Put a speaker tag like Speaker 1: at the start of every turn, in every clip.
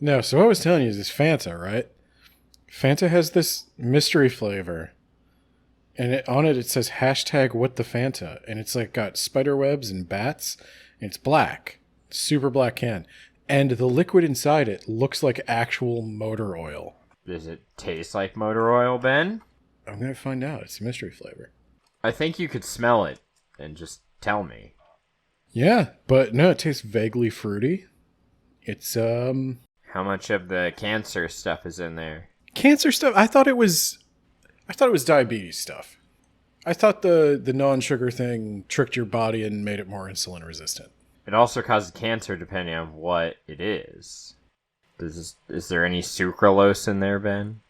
Speaker 1: No, so what I was telling you is this Fanta, right? Fanta has this mystery flavor. And on it says hashtag what the Fanta. And it's like got spider webs and bats. And it's black. Super black can. And the liquid inside it looks like actual motor oil.
Speaker 2: Does it taste like motor oil, Ben?
Speaker 1: I'm going to find out. It's a mystery flavor.
Speaker 2: I think you could smell it and just tell me.
Speaker 1: Yeah, but no, it tastes vaguely fruity. It's,
Speaker 2: How much of the cancer stuff is in there?
Speaker 1: cancer stuff. I thought it was diabetes stuff. I thought the non-sugar thing tricked your body and made it more insulin resistant.
Speaker 2: It also causes cancer depending on what it is. Is there any sucralose in there, Ben?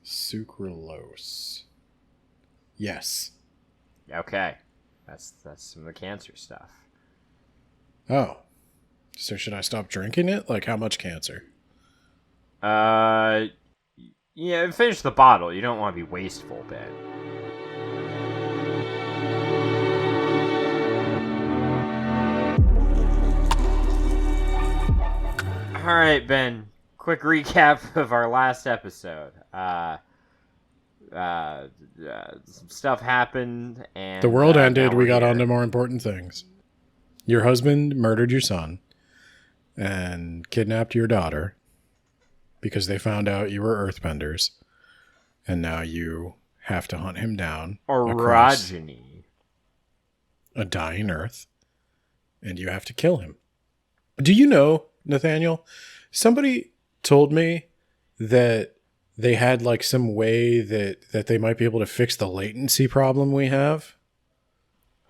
Speaker 1: Sucralose. Yes.
Speaker 2: Okay. That's some of the cancer stuff.
Speaker 1: Oh. So should I stop drinking it? Like how much cancer?
Speaker 2: Yeah, finish the bottle. You don't want to be wasteful, Ben. Alright, Ben. Quick recap of our last episode. Some stuff happened, and
Speaker 1: The world ended.
Speaker 2: now
Speaker 1: We
Speaker 2: we're
Speaker 1: got
Speaker 2: here.
Speaker 1: on to more important things. Your husband murdered your son and kidnapped your daughter because they found out you were earthbenders. And now you have to hunt him down across
Speaker 2: Orogeny.
Speaker 1: a dying earth. And you have to kill him. Do you know, Nathaniel? Somebody told me that they had like some way that they might be able to fix the latency problem we have.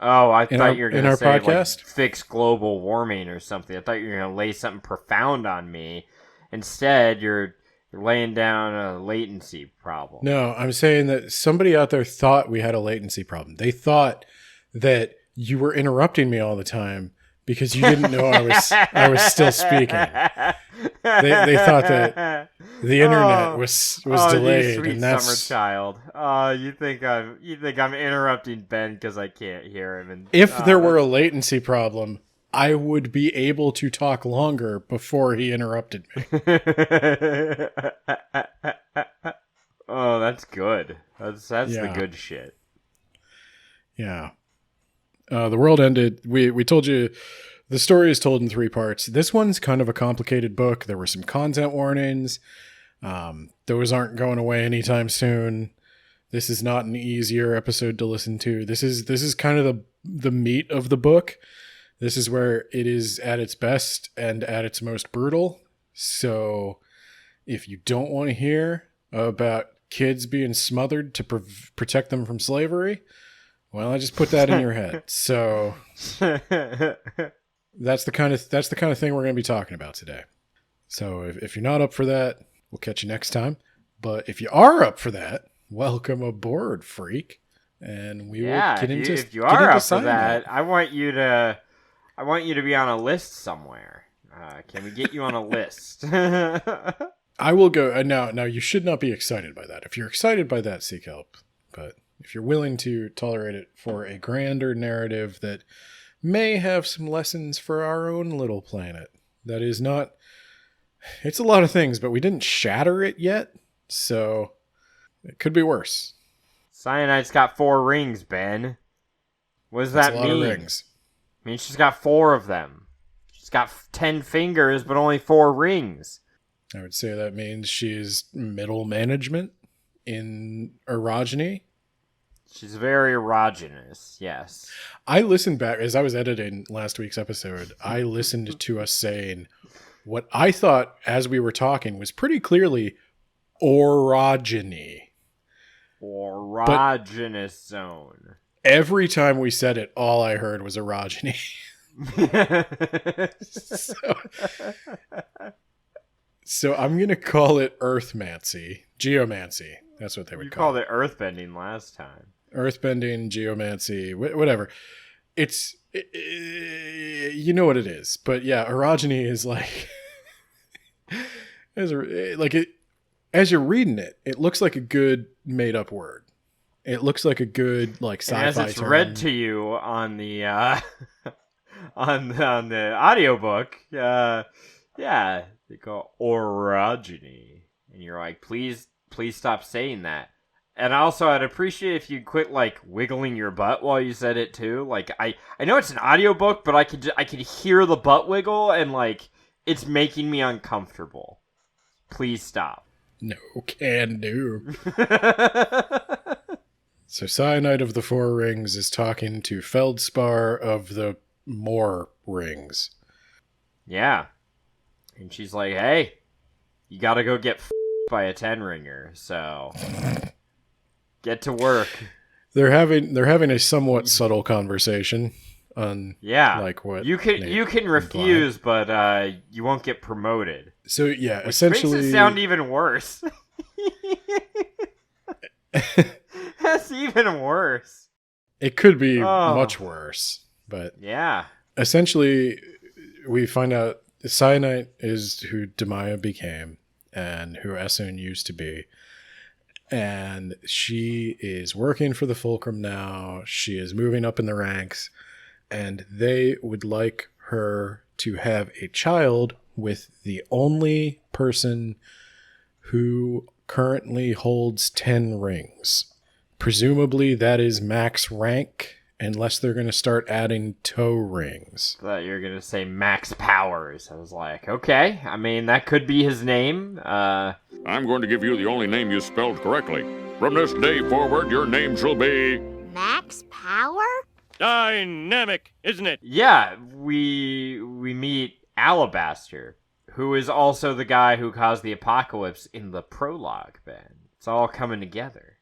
Speaker 2: Oh, I thought you were going
Speaker 1: in
Speaker 2: to
Speaker 1: our
Speaker 2: say
Speaker 1: podcast?
Speaker 2: like fix global warming or something. I thought you were going to lay something profound on me. Instead, you're laying down a latency problem.
Speaker 1: No, I'm saying that somebody out there thought we had a latency problem. They thought that you were interrupting me all the time because you didn't know I was still speaking. They thought that the internet was delayed,
Speaker 2: you sweet
Speaker 1: and that's
Speaker 2: summer child. Oh, you think I'm interrupting Ben because I can't hear him. And
Speaker 1: if there were a latency problem, I would be able to talk longer before he interrupted me.
Speaker 2: Oh, that's good. That's the
Speaker 1: Yeah.
Speaker 2: good shit.
Speaker 1: Yeah. The world ended. We told you the story is told in 3 parts. This one's kind of a complicated book. There were some content warnings. Those aren't going away anytime soon. This is not an easier episode to listen to. This is kind of the meat of the book. This is where it is at its best and at its most brutal. So if you don't want to hear about kids being smothered to protect them from slavery, well, I just put that in your head. So that's the kind of thing we're going to be talking about today. So if you're not up for that, we'll catch you next time. But if you are up for that, welcome aboard, freak. And we will get into
Speaker 2: if you are up for
Speaker 1: cyanide.
Speaker 2: that, I want you to be on a list somewhere. Can we get you on a list?
Speaker 1: I will go. Now, you should not be excited by that. If you're excited by that, seek help. But if you're willing to tolerate it for a grander narrative that may have some lessons for our own little planet, that is not... It's a lot of things, but we didn't shatter it yet, so it could be worse.
Speaker 2: Cyanide's got 4 rings, Ben. What does
Speaker 1: That's
Speaker 2: that
Speaker 1: a lot
Speaker 2: mean?
Speaker 1: of rings.
Speaker 2: I mean, she's got 4 of them. She's got 10 fingers, but only 4 rings.
Speaker 1: I would say that means she's middle management in orogeny.
Speaker 2: She's very erogenous, yes.
Speaker 1: I listened back, as I was editing last week's episode, I listened to us saying what I thought as we were talking was pretty clearly orogeny.
Speaker 2: Erogenous zone.
Speaker 1: Every time we said it, all I heard was orogeny. So I'm going to call it earthmancy. Geomancy. That's what they would
Speaker 2: You
Speaker 1: call
Speaker 2: called
Speaker 1: it.
Speaker 2: it earthbending last time.
Speaker 1: Earthbending, geomancy, whatever. It's, you know what it is. But yeah, orogeny is like, as you're reading it, it looks like a good made up word. It looks like a good like sci-fi
Speaker 2: And as it's
Speaker 1: term.
Speaker 2: read to you on the on the audiobook, Yeah, they go orogeny, and you're like, please, please stop saying that. And also, I'd appreciate if you quit like wiggling your butt while you said it too. Like, I know it's an audiobook, but I could hear the butt wiggle, and like it's making me uncomfortable. Please stop.
Speaker 1: No can do. So Cyanide of the Four Rings is talking to Feldspar of the More Rings.
Speaker 2: Yeah. And she's like, hey, you gotta go get by a 10-ringer, so get to work.
Speaker 1: They're having a somewhat subtle conversation on like what
Speaker 2: you can refuse, but you won't get promoted.
Speaker 1: So yeah,
Speaker 2: Which
Speaker 1: essentially
Speaker 2: makes it sound even worse. That's even worse.
Speaker 1: It could be much worse, but
Speaker 2: yeah.
Speaker 1: Essentially, we find out Cyanide is who Demaya became and who Essun used to be. And she is working for the Fulcrum now. She is moving up in the ranks. And they would like her to have a child with the only person who currently holds 10 rings. Presumably that is max rank, unless they're going to start adding toe rings.
Speaker 2: I thought you were going to say Max Powers. I was like, okay. I mean, that could be his name.
Speaker 3: I'm going to give you the only name you spelled correctly. From this day forward, your name shall be...
Speaker 4: Max Power?
Speaker 5: Dynamic, isn't it?
Speaker 2: Yeah, we meet Alabaster, who is also the guy who caused the apocalypse in the prologue, Ben. It's all coming together.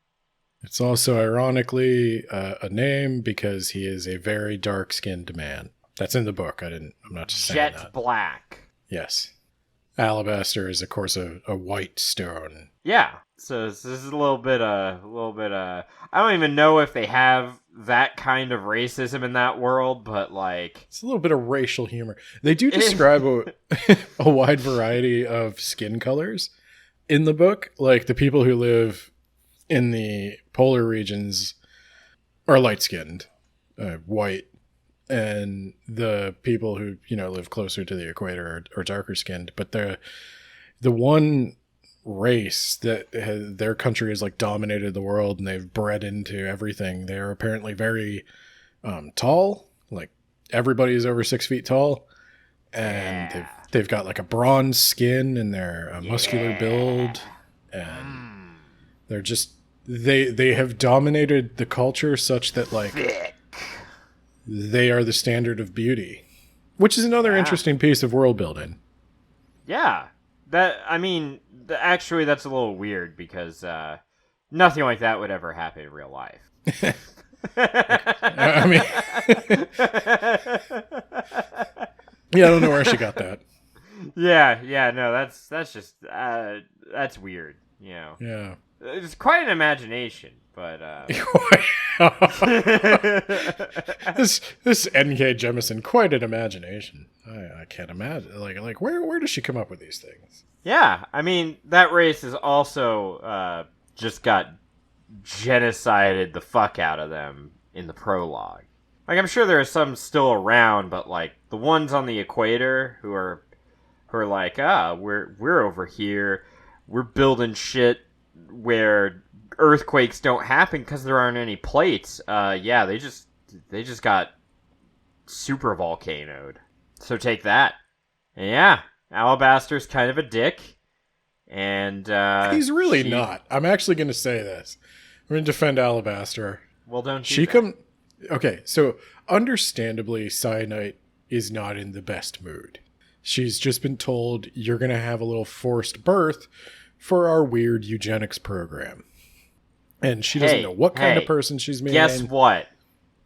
Speaker 1: It's also ironically a name because he is a very dark-skinned man. That's in the book. I'm not just saying that.
Speaker 2: Jet black.
Speaker 1: Yes. Alabaster is, of course, a white stone.
Speaker 2: Yeah. So this is a little bit. I don't even know if they have that kind of racism in that world, but like,
Speaker 1: it's a little bit of racial humor. They do describe a wide variety of skin colors in the book. Like the people who live in the polar regions are light-skinned, white, and the people who live closer to the equator are darker-skinned. But the one race that their country has like dominated the world and they've bred into everything. They are apparently very tall. Like everybody is over 6 feet tall, and they've got like a bronze skin and they're a muscular build, and they're just they have dominated the culture such that like they are the standard of beauty, which is another interesting piece of world building.
Speaker 2: Yeah, actually that's a little weird because nothing like that would ever happen in real life.
Speaker 1: I mean, yeah, I don't know where she got that.
Speaker 2: Yeah, no, that's just that's weird,
Speaker 1: Yeah.
Speaker 2: It's quite an imagination, but
Speaker 1: this NK Jemisin, quite an imagination. I can't imagine. Like where does she come up with these things?
Speaker 2: Yeah, I mean that race is also just got genocided the fuck out of them in the prologue. Like I'm sure there are some still around, but like the ones on the equator who are like, we're over here, we're building shit where earthquakes don't happen because there aren't any plates. Yeah, they just got super volcanoed. So take that. And yeah, Alabaster's kind of a dick, and
Speaker 1: he's really not. I'm actually going to say this. I'm going to defend Alabaster.
Speaker 2: Well, don't
Speaker 1: she come? Okay, so understandably, Cyanide is not in the best mood. She's just been told you're going to have a little forced birth for our weird eugenics program. And she doesn't know what kind of person she's meeting.
Speaker 2: Guess what?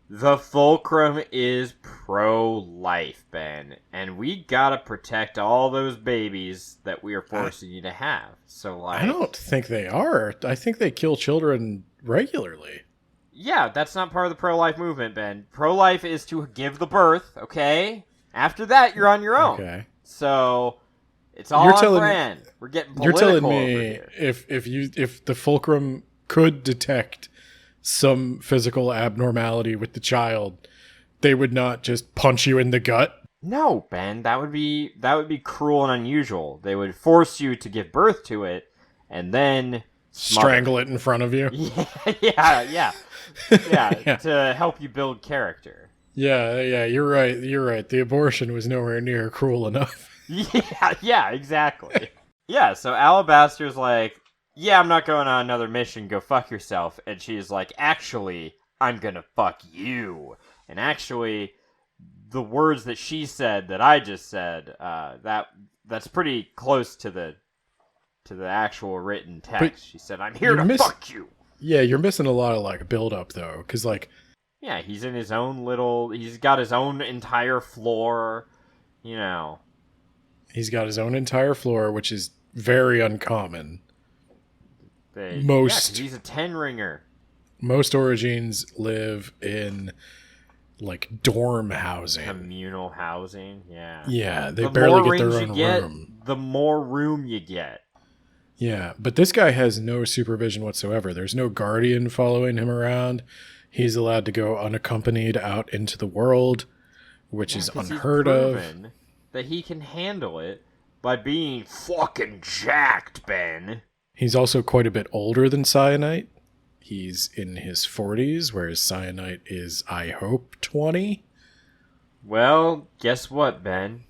Speaker 2: The Fulcrum is pro-life, Ben. And we gotta protect all those babies that we are forcing you to have. So, like...
Speaker 1: I don't think they are. I think they kill children regularly.
Speaker 2: Yeah, that's not part of the pro-life movement, Ben. Pro-life is to give the birth, okay? After that, you're on your own.
Speaker 1: Okay.
Speaker 2: So... It's all on brand. We're getting political.
Speaker 1: You're telling me if the Fulcrum could detect some physical abnormality with the child, they would not just punch you in the gut?
Speaker 2: No, Ben, that would be cruel and unusual. They would force you to give birth to it, and then
Speaker 1: Strangle it in front of you.
Speaker 2: Yeah.
Speaker 1: Yeah.
Speaker 2: To help you build character.
Speaker 1: Yeah, you're right. The abortion was nowhere near cruel enough.
Speaker 2: Yeah, exactly. Yeah, so Alabaster's like, yeah, I'm not going on another mission, go fuck yourself. And she's like, actually, I'm gonna fuck you. And actually, the words that she said that I just said, that's pretty close to the actual written text.
Speaker 1: But
Speaker 2: she said, I'm here to fuck you.
Speaker 1: Yeah, you're missing a lot of like build up though, because like,
Speaker 2: yeah, he's in his own he's got his own entire floor, you know.
Speaker 1: He's got his own entire floor, which is very uncommon.
Speaker 2: He's a 10-ringer.
Speaker 1: Most Origins live in like dorm housing.
Speaker 2: Communal housing, yeah.
Speaker 1: Yeah, they barely get their own room.
Speaker 2: The more room you get.
Speaker 1: Yeah, but this guy has no supervision whatsoever. There's no guardian following him around. He's allowed to go unaccompanied out into the world, which is unheard of.
Speaker 2: That he can handle it by being fucking jacked, Ben.
Speaker 1: He's also quite a bit older than Cyanite. He's in his 40s, whereas Cyanite is, I hope, 20.
Speaker 2: Well, guess what, Ben?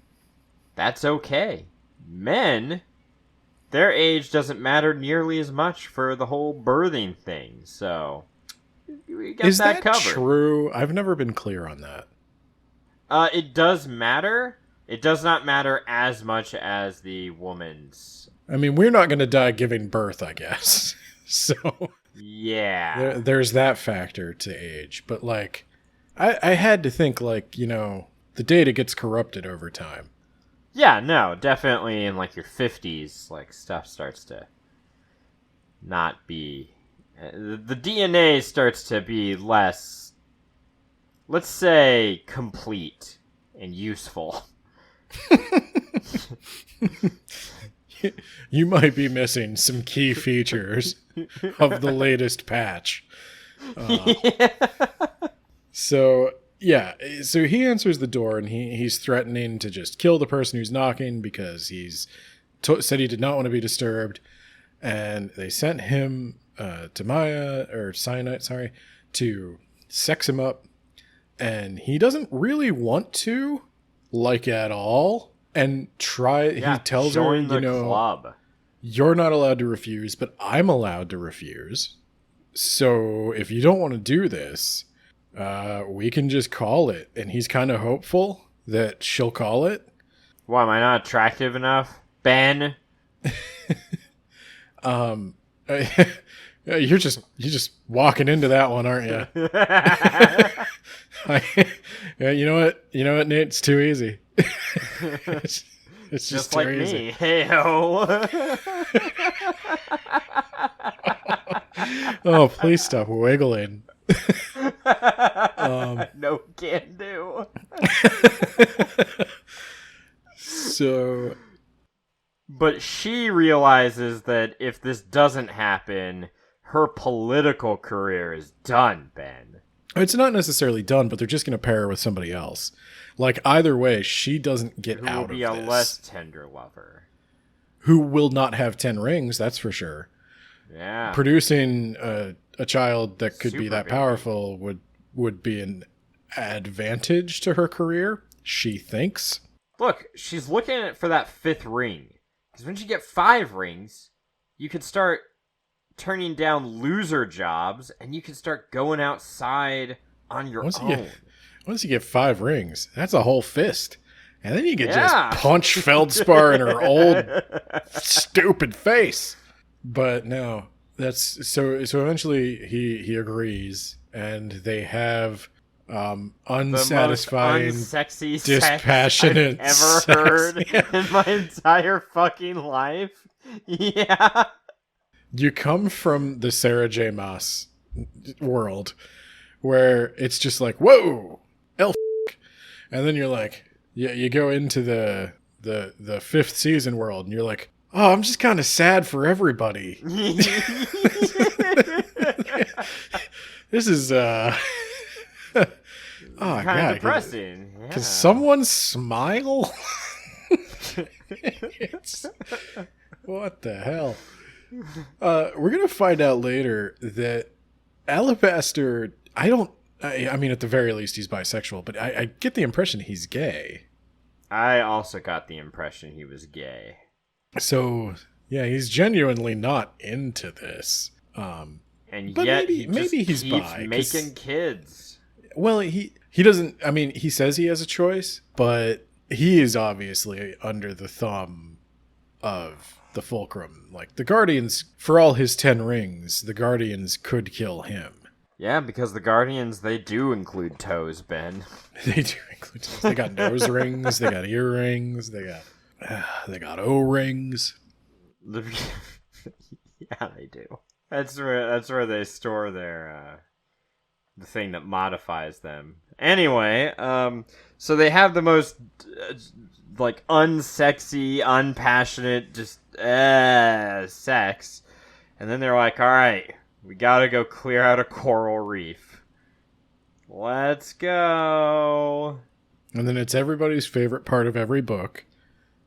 Speaker 2: That's okay. Men, their age doesn't matter nearly as much for the whole birthing thing, so we got
Speaker 1: is that
Speaker 2: covered.
Speaker 1: True? I've never been clear on that.
Speaker 2: It does matter. It does not matter as much as the woman's.
Speaker 1: I mean, we're not going to die giving birth, I guess. So
Speaker 2: yeah,
Speaker 1: there's that factor to age. But like, I had to think like, you know, the data gets corrupted over time.
Speaker 2: Yeah, no, definitely in like your 50s, like stuff starts to not be. The DNA starts to be less, let's say, complete and useful.
Speaker 1: You might be missing some key features of the latest patch. So he answers the door and he's threatening to just kill the person who's knocking because he's said he did not want to be disturbed. And they sent him to Cyanite, to sex him up. And he doesn't really want to, like, at all. And he tells her, you know,
Speaker 2: club.
Speaker 1: You're not allowed to refuse, but I'm allowed to refuse. So if you don't want to do this, we can just call it. And he's kind of hopeful that she'll call it.
Speaker 2: Why, am I not attractive enough, Ben?
Speaker 1: You're just walking into that one, aren't you? You know what, Nate? It's too easy. It's just
Speaker 2: like
Speaker 1: easy.
Speaker 2: Me. Hey-ho.
Speaker 1: Oh, please stop wiggling.
Speaker 2: No can do.
Speaker 1: So,
Speaker 2: but she realizes that if this doesn't happen, her political career is done, Ben.
Speaker 1: It's not necessarily done, but they're just going to pair her with somebody else. Like, either way, she doesn't get out of this.
Speaker 2: Who will be a less tender lover.
Speaker 1: Who will not have 10 rings, that's for sure.
Speaker 2: Yeah.
Speaker 1: Producing a child that could be that
Speaker 2: baby.
Speaker 1: powerful would be an advantage to her career, she thinks.
Speaker 2: Look, she's looking for that 5th ring. Because once you get 5 rings, you can start turning down loser jobs, and you can start going outside on your own.
Speaker 1: Once you get 5 rings, that's a whole fist. And then you can just punch Feldspar in her old stupid face. But no, that's so eventually he agrees, and they have unsatisfying,
Speaker 2: unsexy
Speaker 1: dispassionate
Speaker 2: sex I've ever heard in my entire fucking life. Yeah.
Speaker 1: You come from the Sarah J. Maas world where it's just like, whoa, elf, and then you're like, yeah, you go into the 5th season world, and you're like, oh, I'm just kind of sad for everybody. This is Oh,
Speaker 2: kind of
Speaker 1: God.
Speaker 2: depressing. Yeah.
Speaker 1: Can someone smile? What the hell? We're going to find out later that Alabaster, I mean, at the very least, he's bisexual, but I get the impression he's gay.
Speaker 2: I also got the impression he was gay.
Speaker 1: So, yeah, he's genuinely not into this.
Speaker 2: And
Speaker 1: But
Speaker 2: yet
Speaker 1: maybe
Speaker 2: he
Speaker 1: he's
Speaker 2: keeps
Speaker 1: bi, 'cause-
Speaker 2: making kids.
Speaker 1: Well, he doesn't, I mean, he says he has a choice, but he is obviously under the thumb of the Fulcrum. Like, the Guardians, for all his 10 rings, the Guardians could kill him.
Speaker 2: Yeah, because the Guardians, they do include toes, Ben.
Speaker 1: They do include, they got nose rings, they got earrings, they got O-rings.
Speaker 2: Yeah, they do. That's where they store their the thing that modifies them. Anyway, so they have the most like unsexy, unpassionate, just sex, and then they're like, "All right, we gotta go clear out a coral reef. Let's go."
Speaker 1: And then it's everybody's favorite part of every book,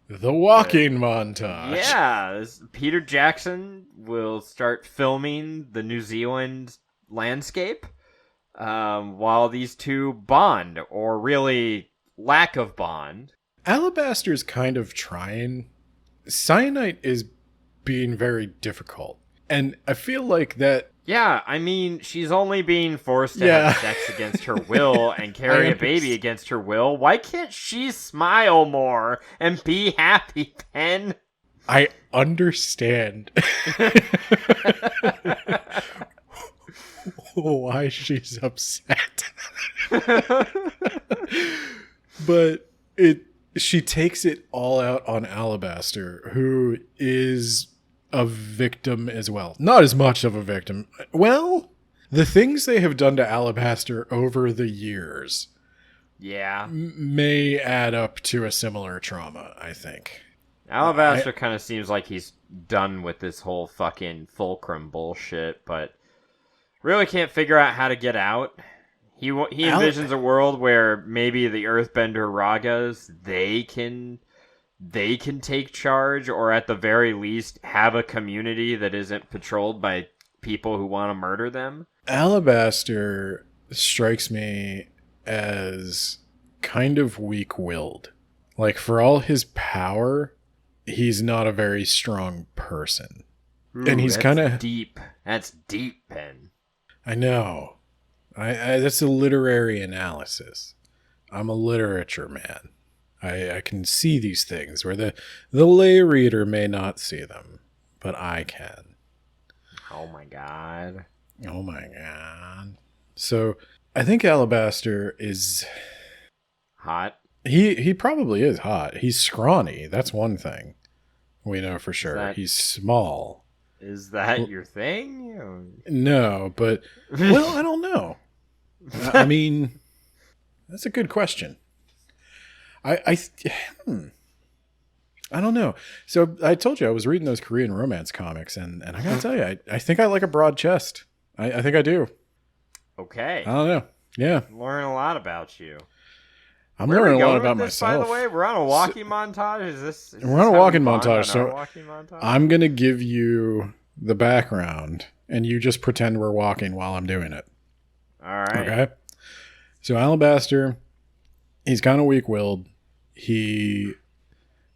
Speaker 1: the walking montage.
Speaker 2: Yeah, Peter Jackson will start filming the New Zealand landscape while these two bond, or really lack of bond.
Speaker 1: Alabaster's kind of trying. Cyanide is being very difficult. And I feel like that...
Speaker 2: Yeah, I mean, she's only being forced to
Speaker 1: Yeah.
Speaker 2: have sex against her will and carry a baby against her will. Why can't she smile more and be happy, Ben?
Speaker 1: I understand why she's upset. But she takes it all out on Alabaster, who is a victim as well. Not as much of a victim. Well, the things they have done to Alabaster over the years
Speaker 2: Yeah.
Speaker 1: may add up to a similar trauma, I think.
Speaker 2: Alabaster kind of seems like he's done with this whole fucking Fulcrum bullshit, but really can't figure out how to get out. He envisions a world where maybe the Earthbender Ragas, they can take charge, or at the very least have a community that isn't patrolled by people who want to murder them.
Speaker 1: Alabaster strikes me as kind of weak-willed. Like, for all his power, he's not a very strong person.
Speaker 2: Ooh,
Speaker 1: and he's kind of...
Speaker 2: deep. That's deep, Ben.
Speaker 1: I know. I that's a literary analysis. I'm a literature man. I can see these things where the lay reader may not see them, but I can.
Speaker 2: Oh my god.
Speaker 1: Oh my god. So I think Alabaster is
Speaker 2: hot.
Speaker 1: He probably is hot. He's scrawny. That's one thing we know for sure. He's small.
Speaker 2: Is that your thing?
Speaker 1: No, but well, I don't know. I mean, that's a good question. I don't know. So I told you I was reading those Korean romance comics, and I gotta tell you, I think I like a broad chest. I think I do.
Speaker 2: Okay.
Speaker 1: I don't know. Yeah.
Speaker 2: I'm learning a lot about you.
Speaker 1: I'm learning a lot about
Speaker 2: this,
Speaker 1: myself.
Speaker 2: By the way, we're on a walking montage. Is
Speaker 1: we're on a walking montage. So
Speaker 2: walking montage?
Speaker 1: I'm gonna give you the background, and you just pretend we're walking while I'm doing it.
Speaker 2: All right.
Speaker 1: Okay. So Alabaster, he's kind of weak-willed. He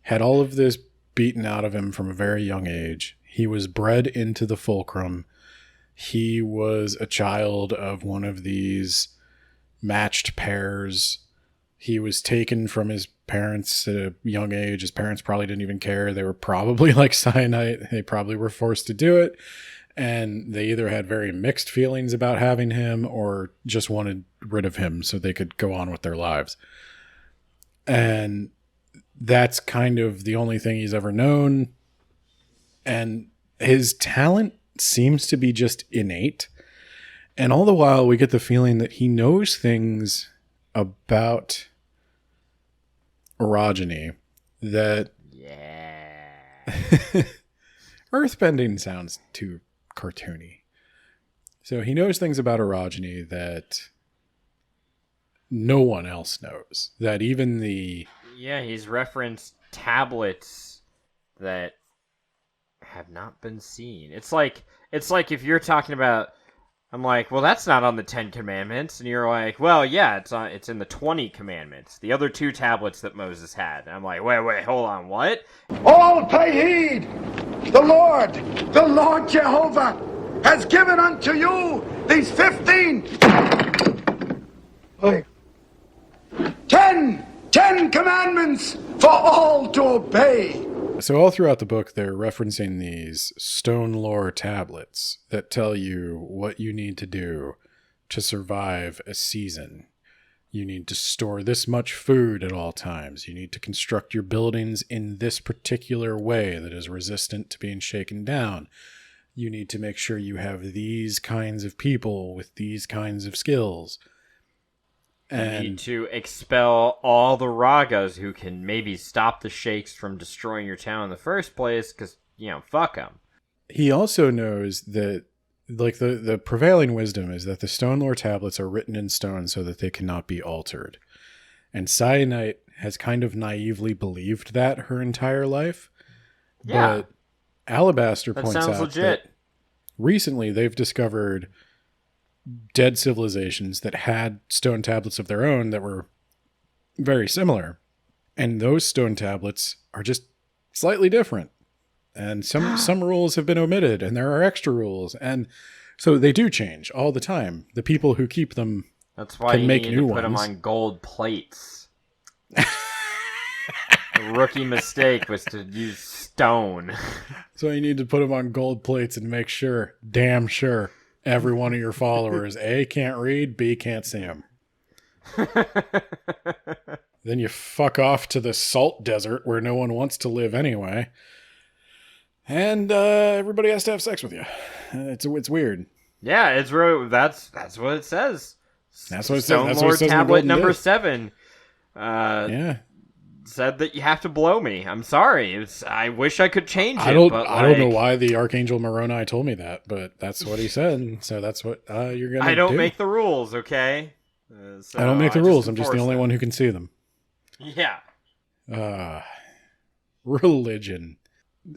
Speaker 1: had all of this beaten out of him from a very young age. He was bred into the Fulcrum. He was a child of one of these matched pairs. He was taken from his parents at a young age. His parents probably didn't even care. They were probably like Cyanide. They probably were forced to do it. And they either had very mixed feelings about having him or just wanted rid of him so they could go on with their lives. And that's kind of the only thing he's ever known. And his talent seems to be just innate. And all the while, we get the feeling that he knows things about orogeny that...
Speaker 2: Yeah.
Speaker 1: Earthbending sounds too cartoony. So he knows things about orogeny that no one else knows. That even the...
Speaker 2: Yeah, he's referenced tablets that have not been seen. It's like if you're talking about, I'm like, well, that's not on the 10 Commandments, and you're like, well, yeah, it's in the 20 Commandments, the other 2 tablets that Moses had. And I'm like, wait, hold on, what?
Speaker 4: All pay heed! The Lord Jehovah, has given unto you these 15, 10 commandments for all to obey.
Speaker 1: So all throughout the book, they're referencing these stone lore tablets that tell you what you need to do to survive a season. You need to store this much food at all times. You need to construct your buildings in this particular way that is resistant to being shaken down. You need to make sure you have these kinds of people with these kinds of skills. And
Speaker 2: you need to expel all the Ragas who can maybe stop the Sheiks from destroying your town in the first place, because, fuck them.
Speaker 1: He also knows that, like, the prevailing wisdom is that the stone lore tablets are written in stone so that they cannot be altered. And Cyanite has kind of naively believed that her entire life.
Speaker 2: Yeah.
Speaker 1: But Alabaster
Speaker 2: That
Speaker 1: points
Speaker 2: sounds
Speaker 1: out
Speaker 2: legit.
Speaker 1: that recently they've discovered dead civilizations that had stone tablets of their own that were very similar. And those stone tablets are just slightly different. And some rules have been omitted, and there are extra rules. And so they do change all the time. The people who keep them
Speaker 2: That's why
Speaker 1: can
Speaker 2: you
Speaker 1: make
Speaker 2: need
Speaker 1: new
Speaker 2: to put them
Speaker 1: ones.
Speaker 2: on gold plates. The rookie mistake was to use stone.
Speaker 1: So you need to put them on gold plates and make sure, damn sure, every one of your followers, A, can't read, B, can't see them. Then you fuck off to the salt desert where no one wants to live anyway. And everybody has to have sex with you. It's weird.
Speaker 2: Yeah, it's really, that's what it says.
Speaker 1: That's what it says.
Speaker 2: Stone
Speaker 1: That's what
Speaker 2: Lord
Speaker 1: it says in the
Speaker 2: tablet
Speaker 1: Golden
Speaker 2: number
Speaker 1: Disc.
Speaker 2: 7.
Speaker 1: Yeah.
Speaker 2: Said that you have to blow me. I'm sorry. I wish I could change it.
Speaker 1: I don't know
Speaker 2: like,
Speaker 1: why the Archangel Moroni told me that, but that's what he said. So that's what you're gonna do.
Speaker 2: I don't make the rules, okay? So
Speaker 1: I don't make the rules. I'm just the
Speaker 2: enforce
Speaker 1: only
Speaker 2: them.
Speaker 1: one who can see them.
Speaker 2: Yeah.
Speaker 1: Religion.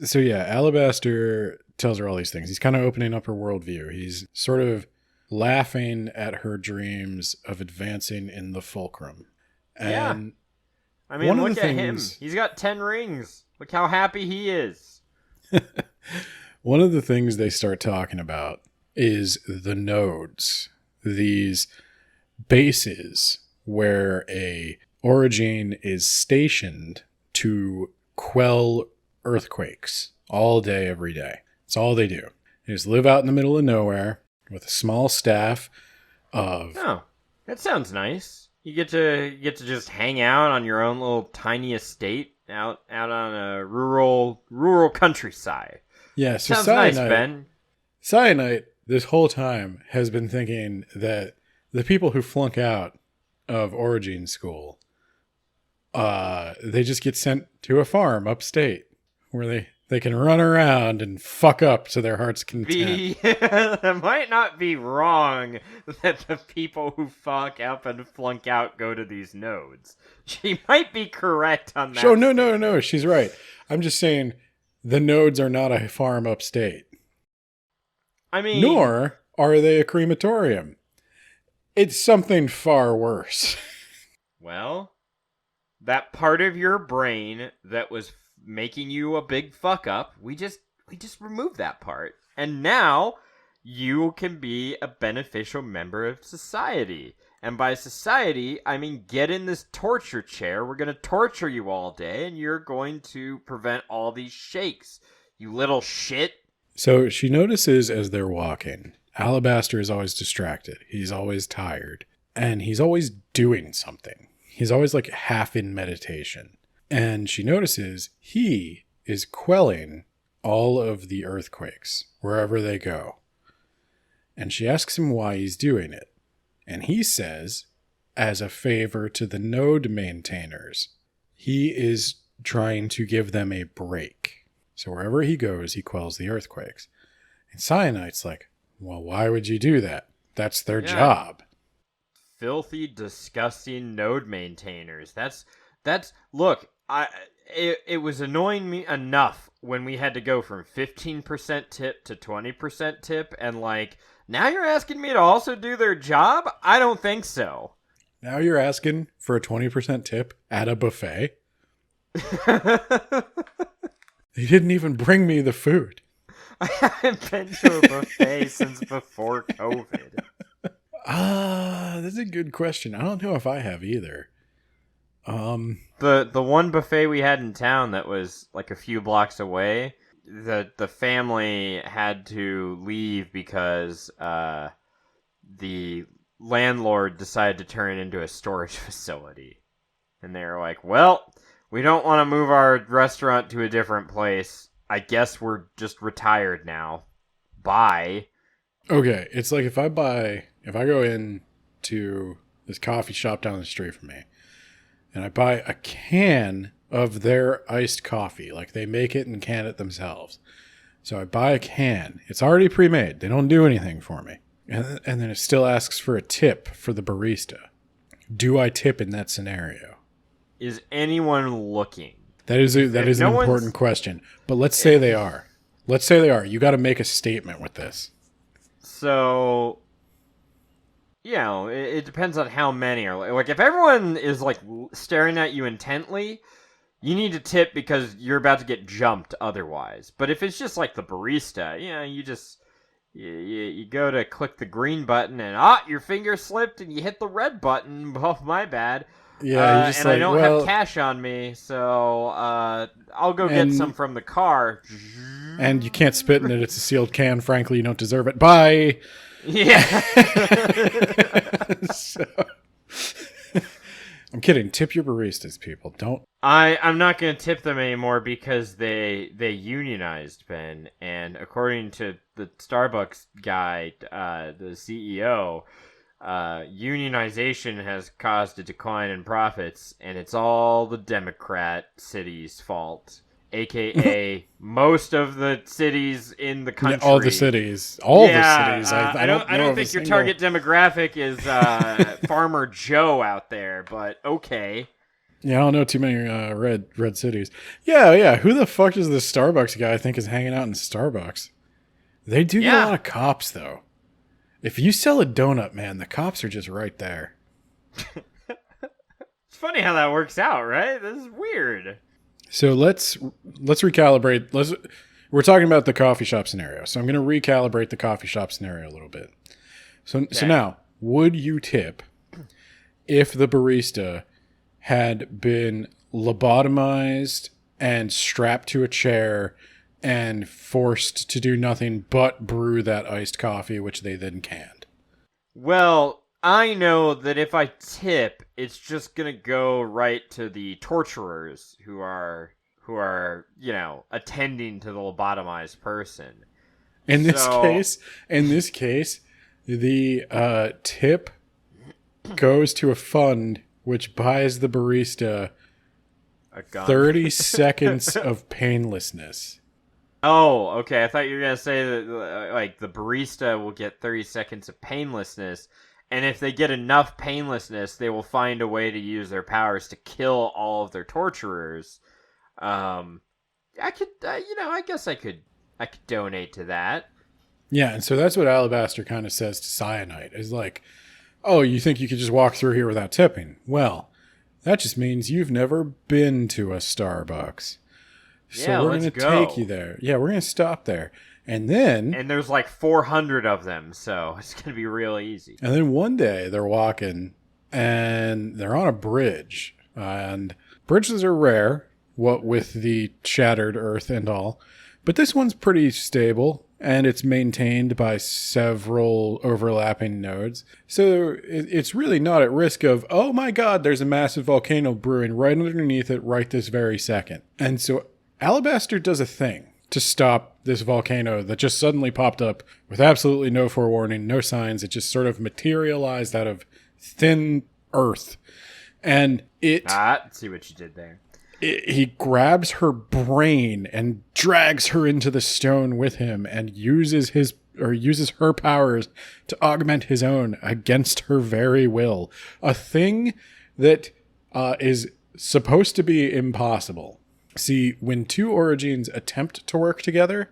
Speaker 1: So yeah, Alabaster tells her all these things. He's kind of opening up her worldview. He's sort of laughing at her dreams of advancing in the fulcrum. And
Speaker 2: I mean,
Speaker 1: one of
Speaker 2: look
Speaker 1: the
Speaker 2: at him.
Speaker 1: things-
Speaker 2: He's got 10 rings. Look how happy he is.
Speaker 1: one of the things they start talking about is the nodes. These bases where a origin is stationed to quell earthquakes all day, every day. It's all they do. They just live out in the middle of nowhere with a small staff of...
Speaker 2: Oh, that sounds nice. You get to just hang out on your own little tiny estate out on a rural countryside.
Speaker 1: Yeah, so
Speaker 2: Sounds nice,
Speaker 1: Cyanite,
Speaker 2: Ben.
Speaker 1: Cyanite this whole time has been thinking that the people who flunk out of Origin School, they just get sent to a farm upstate where they can run around and fuck up to their heart's content.
Speaker 2: It might not be wrong that the people who fuck up and flunk out go to these nodes. She might be correct on that.
Speaker 1: Oh, no, she's right. I'm just saying the nodes are not a farm upstate.
Speaker 2: I mean,
Speaker 1: Nor are they a crematorium. It's something far worse.
Speaker 2: well, that part of your brain that was making you a big fuck up, we just removed that part. And now you can be a beneficial member of society. And by society, I mean get in this torture chair. We're going to torture you all day, and you're going to prevent all these shakes. You little shit.
Speaker 1: So she notices as they're walking, Alabaster is always distracted. He's always tired. And he's always doing something. He's always like half in meditation. And she notices he is quelling all of the earthquakes wherever they go. And she asks him why he's doing it. And he says, as a favor to the node maintainers, he is trying to give them a break. So wherever he goes, he quells the earthquakes. And Cyanite's like, well, why would you do that? That's their job.
Speaker 2: filthy, disgusting node maintainers. Look, it was annoying me enough when we had to go from 15% tip to 20% tip, and like, now you're asking me to also do their job? I don't think so.
Speaker 1: Now you're asking for a 20% tip at a buffet? They didn't even bring me the food.
Speaker 2: I haven't been to a buffet since before COVID.
Speaker 1: That's a good question. I don't know if I have either.
Speaker 2: The one buffet we had in town that was like a few blocks away, the family had to leave because the landlord decided to turn it into a storage facility. And they were like, well, we don't want to move our restaurant to a different place. I guess we're just retired now. Bye.
Speaker 1: Okay, it's like if I go in to this coffee shop down the street from me, and I buy a can of their iced coffee, like they make it and can it themselves. So I buy a can. It's already pre-made. They don't do anything for me. And then it still asks for a tip for the barista. Do I tip in that scenario?
Speaker 2: Is anyone looking?
Speaker 1: That is an important question. But let's say they are. Let's say they are. You got to make a statement with this.
Speaker 2: So, it depends on how many are. Like, if everyone is, like, staring at you intently, you need to tip because you're about to get jumped otherwise. But if it's just, like, the barista, you just... You go to click the green button and, your finger slipped and you hit the red button. Oh, my bad.
Speaker 1: Yeah,
Speaker 2: and I don't have cash on me, so I'll go get some from the car.
Speaker 1: And you can't spit in it. It's a sealed can. Frankly, you don't deserve it. Bye.
Speaker 2: Yeah.
Speaker 1: I'm kidding. Tip your baristas, people. Don't.
Speaker 2: I'm not going to tip them anymore because they unionized, Ben. And according to the Starbucks guy, the CEO... unionization has caused a decline in profits, and it's all the Democrat cities' fault, aka most of the cities in the country.
Speaker 1: All the cities. The cities.
Speaker 2: I don't think your target demographic is Farmer Joe out there, but okay.
Speaker 1: Yeah, I don't know too many red cities. Yeah. Who the fuck does this Starbucks guy think is hanging out in Starbucks? They do get a lot of cops, though. If you sell a donut, man, the cops are just right there.
Speaker 2: It's funny how that works out, right? This is weird.
Speaker 1: So let's recalibrate. We're talking about the coffee shop scenario. So I'm going to recalibrate the coffee shop scenario a little bit. So now, would you tip if the barista had been lobotomized and strapped to a chair and forced to do nothing but brew that iced coffee, which they then canned?
Speaker 2: Well, I know that if I tip, it's just gonna go right to the torturers who are attending to the lobotomized person.
Speaker 1: In this case, the tip goes to a fund which buys the barista
Speaker 2: a gun.
Speaker 1: 30 seconds of painlessness.
Speaker 2: Oh, okay. I thought you were going to say that like the barista will get 30 seconds of painlessness, and if they get enough painlessness, they will find a way to use their powers to kill all of their torturers. I guess I could donate to that.
Speaker 1: Yeah, and so that's what Alabaster kind of says to Cyanide, is like, oh, you think you could just walk through here without tipping? Well, that just means you've never been to a Starbucks. So we're going to take you there. Yeah, we're going to stop there. And
Speaker 2: there's like 400 of them, so it's going to be real easy.
Speaker 1: And then one day they're walking and they're on a bridge. And bridges are rare, what with the shattered earth and all. But this one's pretty stable, and it's maintained by several overlapping nodes. So it's really not at risk of, oh my god, there's a massive volcano brewing right underneath it right this very second. And so Alabaster does a thing to stop this volcano that just suddenly popped up with absolutely no forewarning, no signs. It just sort of materialized out of thin earth. And
Speaker 2: see what you did there.
Speaker 1: He grabs her brain and drags her into the stone with him and uses or uses her powers to augment his own against her very will. A thing that is supposed to be impossible. See, when two origins attempt to work together,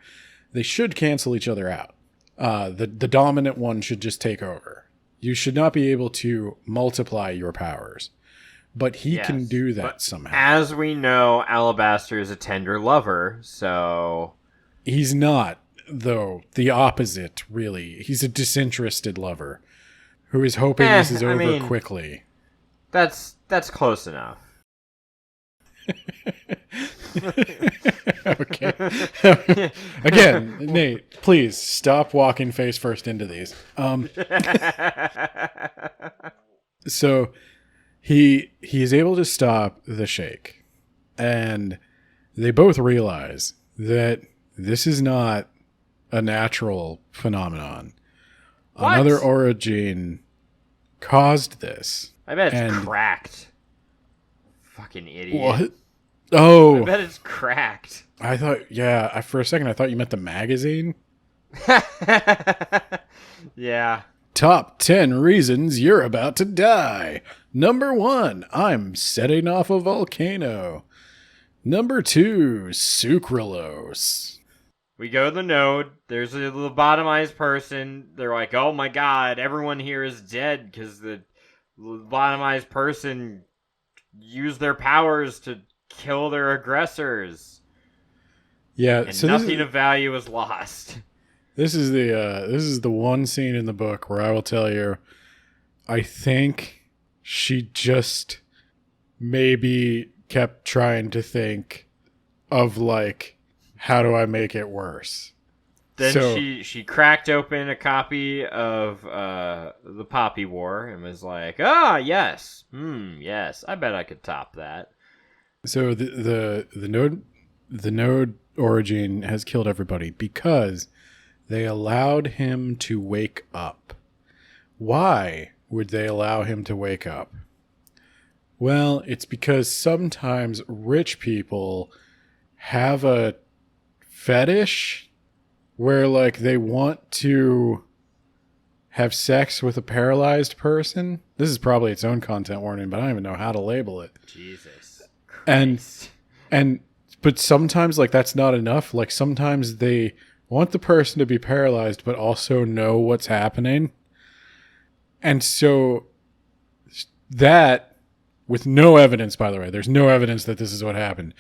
Speaker 1: they should cancel each other out. The dominant one should just take over. You should not be able to multiply your powers. But he can do that somehow.
Speaker 2: As we know, Alabaster is a tender lover, so...
Speaker 1: He's not, though. The opposite, really. He's a disinterested lover who is hoping this is over quickly.
Speaker 2: That's close enough.
Speaker 1: Okay. Again, Nate, please stop walking face first into these. So he is able to stop the shake, and they both realize that this is not a natural phenomenon.
Speaker 2: What?
Speaker 1: Another origin caused this.
Speaker 2: I bet it's cracked. Fucking idiot.
Speaker 1: What? Oh.
Speaker 2: I bet it's cracked.
Speaker 1: I thought, for a second, I thought you meant the magazine.
Speaker 2: Yeah.
Speaker 1: Top 10 reasons you're about to die. Number 1, I'm setting off a volcano. Number 2, sucralose.
Speaker 2: We go to the node. There's a lobotomized person. They're like, oh my god, everyone here is dead because the lobotomized person used their powers to kill their aggressors.
Speaker 1: Yeah,
Speaker 2: and
Speaker 1: so
Speaker 2: nothing of value is lost.
Speaker 1: This is the one scene in the book where I will tell you, I think she just maybe kept trying to think of like, how do I make it worse?
Speaker 2: Then she cracked open a copy of the Poppy War and was like, yes, yes, I bet I could top that.
Speaker 1: So the node origin has killed everybody because they allowed him to wake up. Why would they allow him to wake up? Well, it's because sometimes rich people have a fetish where like they want to have sex with a paralyzed person. This is probably its own content warning, but I don't even know how to label it.
Speaker 2: Jesus Christ.
Speaker 1: But sometimes like that's not enough. Like sometimes they want the person to be paralyzed but also know what's happening. And so that, with no evidence, by the way, there's no evidence that this is what happened.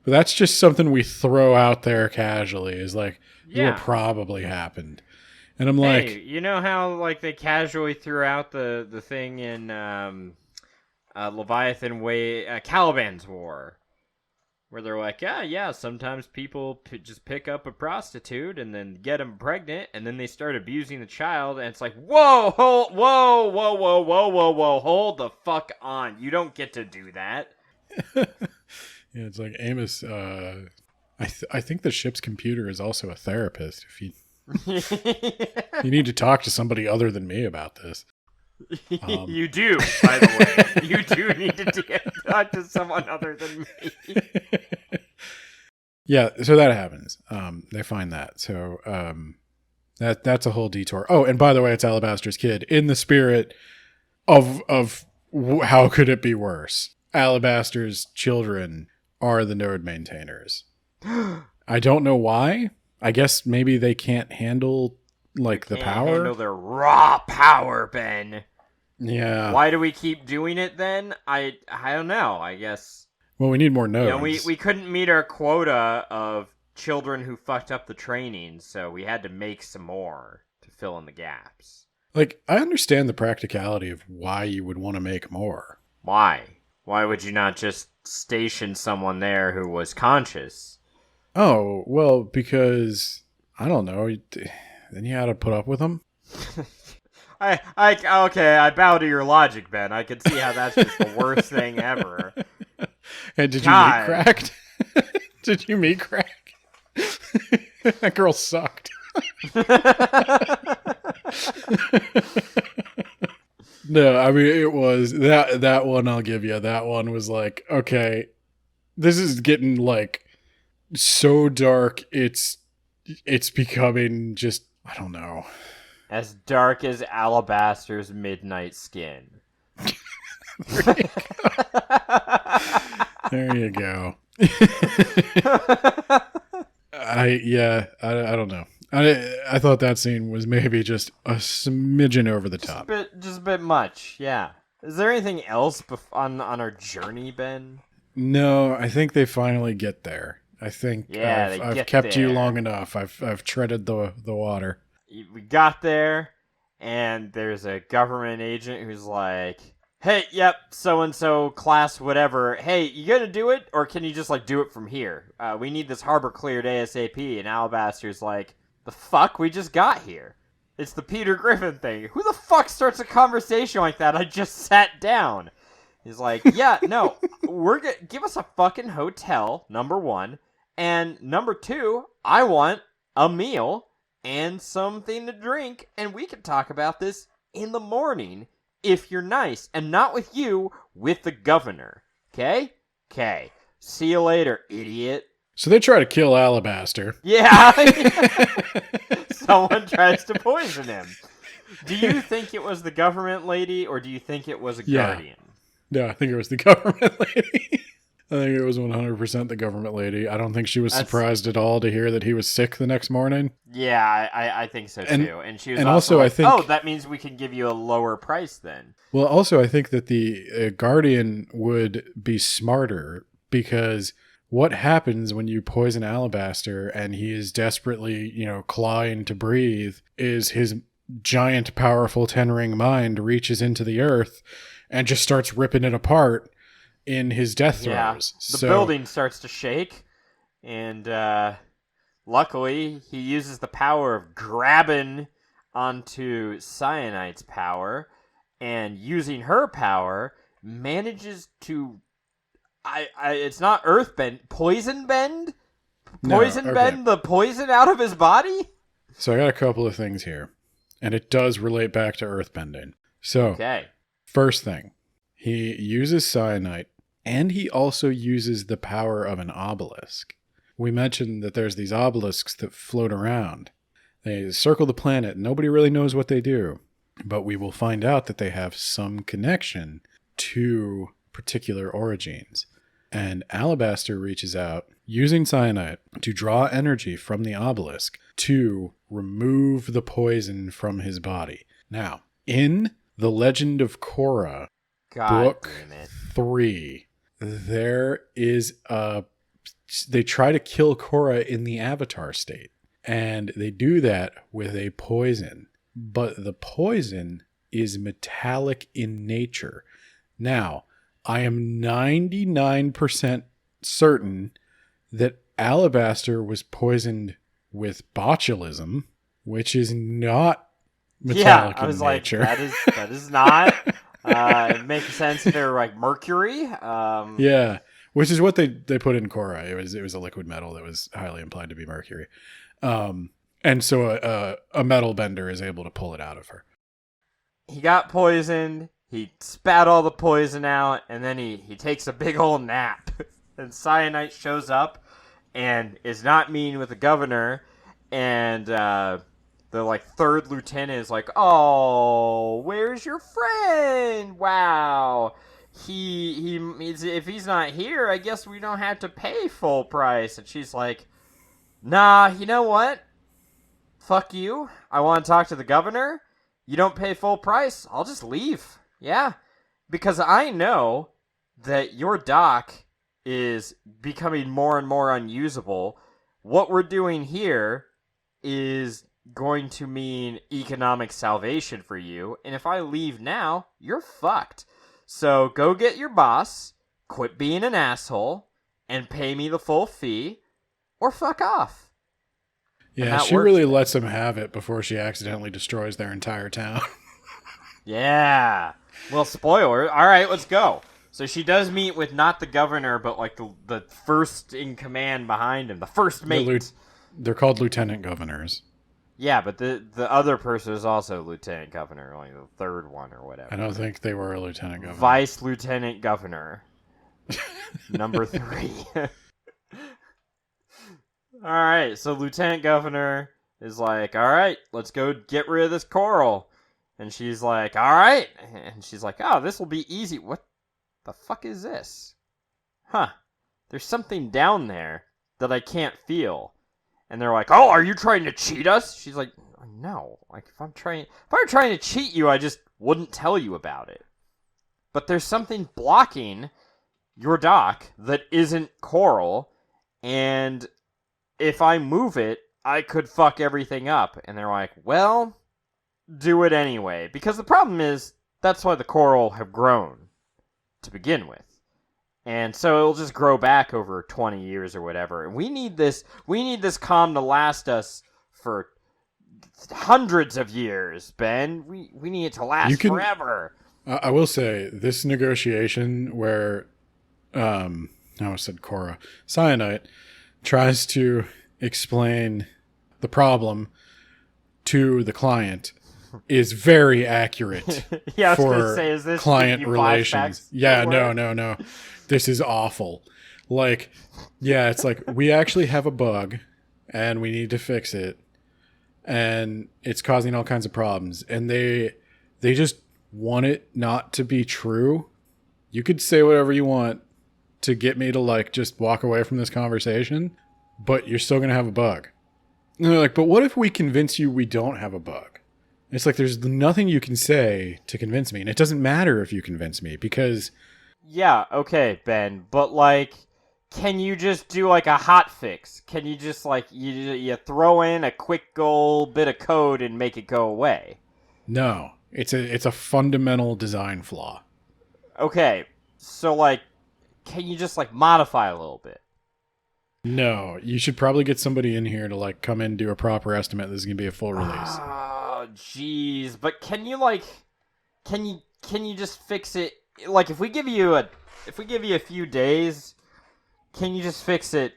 Speaker 1: But that's just something we throw out there casually is like, what probably happened. And I'm like,
Speaker 2: hey, you know how like they casually threw out the thing in Leviathan Caliban's War, where they're like, sometimes people just pick up a prostitute and then get them pregnant, and then they start abusing the child, and it's like, whoa, hold the fuck on. You don't get to do that.
Speaker 1: Yeah, it's like Amos, I think the ship's computer is also a therapist. If you you need to talk to somebody other than me about this.
Speaker 2: You do, by the way. You do need to talk to someone other than me.
Speaker 1: Yeah, so that happens. They find that. So that's a whole detour. Oh, and by the way, it's Alabaster's kid in the spirit of how could it be worse? Alabaster's children are the node maintainers. I don't know why. I guess maybe they can't handle like the power.
Speaker 2: Handle their raw power, Ben.
Speaker 1: Yeah.
Speaker 2: Why do we keep doing it then? I don't know. I guess.
Speaker 1: Well, we need more nodes.
Speaker 2: You know, we couldn't meet our quota of children who fucked up the training, so we had to make some more to fill in the gaps.
Speaker 1: Like, I understand the practicality of why you would want to make more.
Speaker 2: Why? Why would you not just station someone there who was conscious?
Speaker 1: Oh, well, because, I don't know, then you had to put up with them.
Speaker 2: Okay, I bow to your logic, Ben. I can see how that's just the worst thing ever.
Speaker 1: And did you meet Cracked? Did you meet Crack? That girl sucked. No, I mean, it was that one. I'll give you that one was like, okay, this is getting like so dark. It's becoming just I don't know.
Speaker 2: As dark as Alabaster's midnight skin.
Speaker 1: There you go. I don't know. I thought that scene was maybe just a smidgen over the top.
Speaker 2: Just a bit much, yeah. Is there anything else on our journey, Ben?
Speaker 1: No, I think they finally get there. I think I've kept you long enough. I've treaded the water.
Speaker 2: We got there, and there's a government agent who's like, "Hey, yep, so-and-so, class, whatever. Hey, you gonna do it, or can you just, like, do it from here? We need this harbor cleared ASAP." And Alabaster's like, "The fuck? We just got here. It's the Peter Griffin thing. Who the fuck starts a conversation like that? I just sat down." He's like, "Yeah, no, give us a fucking hotel, number one, and number two, I want a meal and something to drink, and we can talk about this in the morning if you're nice, and not with you, with the governor. Okay? Okay. See you later, idiot."
Speaker 1: So they try to kill Alabaster.
Speaker 2: Yeah. Someone tries to poison him. Do you think it was the government lady, or do you think it was a guardian?
Speaker 1: Yeah, I think it was the government lady. I think it was 100% the government lady. I don't think she was surprised at all to hear that he was sick the next morning.
Speaker 2: Yeah, I think so too. And she was
Speaker 1: and
Speaker 2: also
Speaker 1: I
Speaker 2: like,
Speaker 1: think,
Speaker 2: "Oh, that means we can give you a lower price then."
Speaker 1: Well, also I think that the guardian would be smarter, because what happens when you poison Alabaster and he is desperately, clawing to breathe, is his giant, powerful 10-ring mind reaches into the earth and just starts ripping it apart in his death throes.
Speaker 2: The building starts to shake, and luckily he uses the power of grabbing onto Cyanite's power, and using her power manages to it's not earthbend, poison bend the poison out of his body.
Speaker 1: So I got a couple of things here, and it does relate back to earthbending. So
Speaker 2: okay.
Speaker 1: First thing, he uses cyanite, and he also uses the power of an obelisk. We mentioned that there's these obelisks that float around. They circle the planet. Nobody really knows what they do, but we will find out that they have some connection to particular origins. And Alabaster reaches out, using cyanite, to draw energy from the obelisk to remove the poison from his body. Now, in The Legend of Korra, book 3, there is they try to kill Korra in the Avatar state. And they do that with a poison. But the poison is metallic in nature. Now, I am 99% certain that Alabaster was poisoned with botulism, which is not metallic in nature.
Speaker 2: That is not. It makes sense if they were like mercury.
Speaker 1: Yeah, which is what they put in Korra. It was a liquid metal that was highly implied to be mercury. And so a metal bender is able to pull it out of her.
Speaker 2: He got poisoned. He spat all the poison out, and then he takes a big old nap. And Cyanite shows up and is not mean with the governor. And the third lieutenant is like, "Oh, where's your friend? Wow. If he's not here, I guess we don't have to pay full price." And she's like, "Nah, you know what? Fuck you. I want to talk to the governor. You don't pay full price, I'll just leave. Yeah. Because I know that your dock is becoming more and more unusable. What we're doing here is going to mean economic salvation for you. And if I leave now, you're fucked. So go get your boss, quit being an asshole, and pay me the full fee, or fuck off."
Speaker 1: Yeah, she really lets him have it before she accidentally destroys their entire town.
Speaker 2: Yeah. Well, spoiler. All right, let's go. So she does meet with not the governor, but like the first in command behind him, the first mate.
Speaker 1: They're called lieutenant governors.
Speaker 2: Yeah, but the other person is also lieutenant governor, like the third one or whatever.
Speaker 1: I don't think they were a lieutenant governor.
Speaker 2: Vice lieutenant governor. Number 3. All right, so lieutenant governor is like, all right, let's go get rid of this coral. And she's like, all right. And she's like, oh, this will be easy. What the fuck is this? Huh. There's something down there that I can't feel. And they're like, oh, are you trying to cheat us? She's like, no. Like, if I'm trying to cheat you, I just wouldn't tell you about it. But there's something blocking your dock that isn't coral, and if I move it, I could fuck everything up. And they're like, well, do it anyway. Because the problem is, that's why the coral have grown to begin with. And so it'll just grow back over 20 years or whatever. And we need this calm to last us for hundreds of years, Ben. We need it to last forever.
Speaker 1: I will say, this negotiation where, I almost said Cora, Cyanite tries to explain the problem to the client is very accurate
Speaker 2: yeah, I was
Speaker 1: for
Speaker 2: gonna say, is this
Speaker 1: client relations. Yeah, no. This is awful. Like, yeah, it's like, we actually have a bug and we need to fix it. And it's causing all kinds of problems. And they just want it not to be true. You could say whatever you want to get me to, like, just walk away from this conversation, but you're still going to have a bug. And they're like, but what if we convince you we don't have a bug? It's like, there's nothing you can say to convince me. And it doesn't matter if you convince me, because...
Speaker 2: Yeah, okay, Ben, but, like, can you just do, like, a hot fix? Can you just, like, you throw in a quick goal bit of code and make it go away?
Speaker 1: No, it's a fundamental design flaw.
Speaker 2: Okay, so, like, can you just, like, modify a little bit?
Speaker 1: No, you should probably get somebody in here to, like, come in and do a proper estimate. This is going to be a full release.
Speaker 2: Oh, jeez. But can you, like, can you just fix it? Like, if we give you a few days, can you just fix it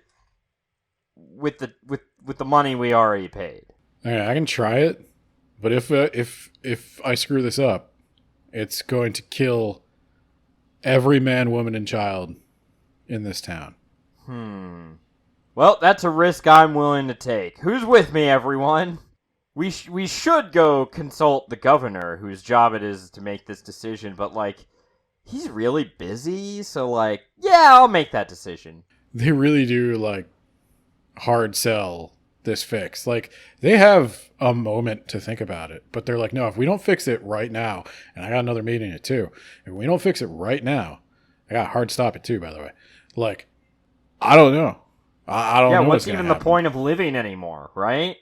Speaker 2: with the money we already paid?
Speaker 1: Okay, I can try it, but if I screw this up, it's going to kill every man, woman, and child in this town.
Speaker 2: Well, that's a risk I'm willing to take. Who's with me, everyone? We should go consult the governor, whose job it is to make this decision, but, like, he's really busy, so, like, yeah, I'll make that decision.
Speaker 1: They really do, like, hard sell this fix. Like, they have a moment to think about it, but they're like, no, if we don't fix it right now, and I got another meeting at 2, if we don't fix it right now, I got a hard stop at 2, by the way. Like, I don't know. I don't know. Yeah,
Speaker 2: what's even the point of living anymore, right?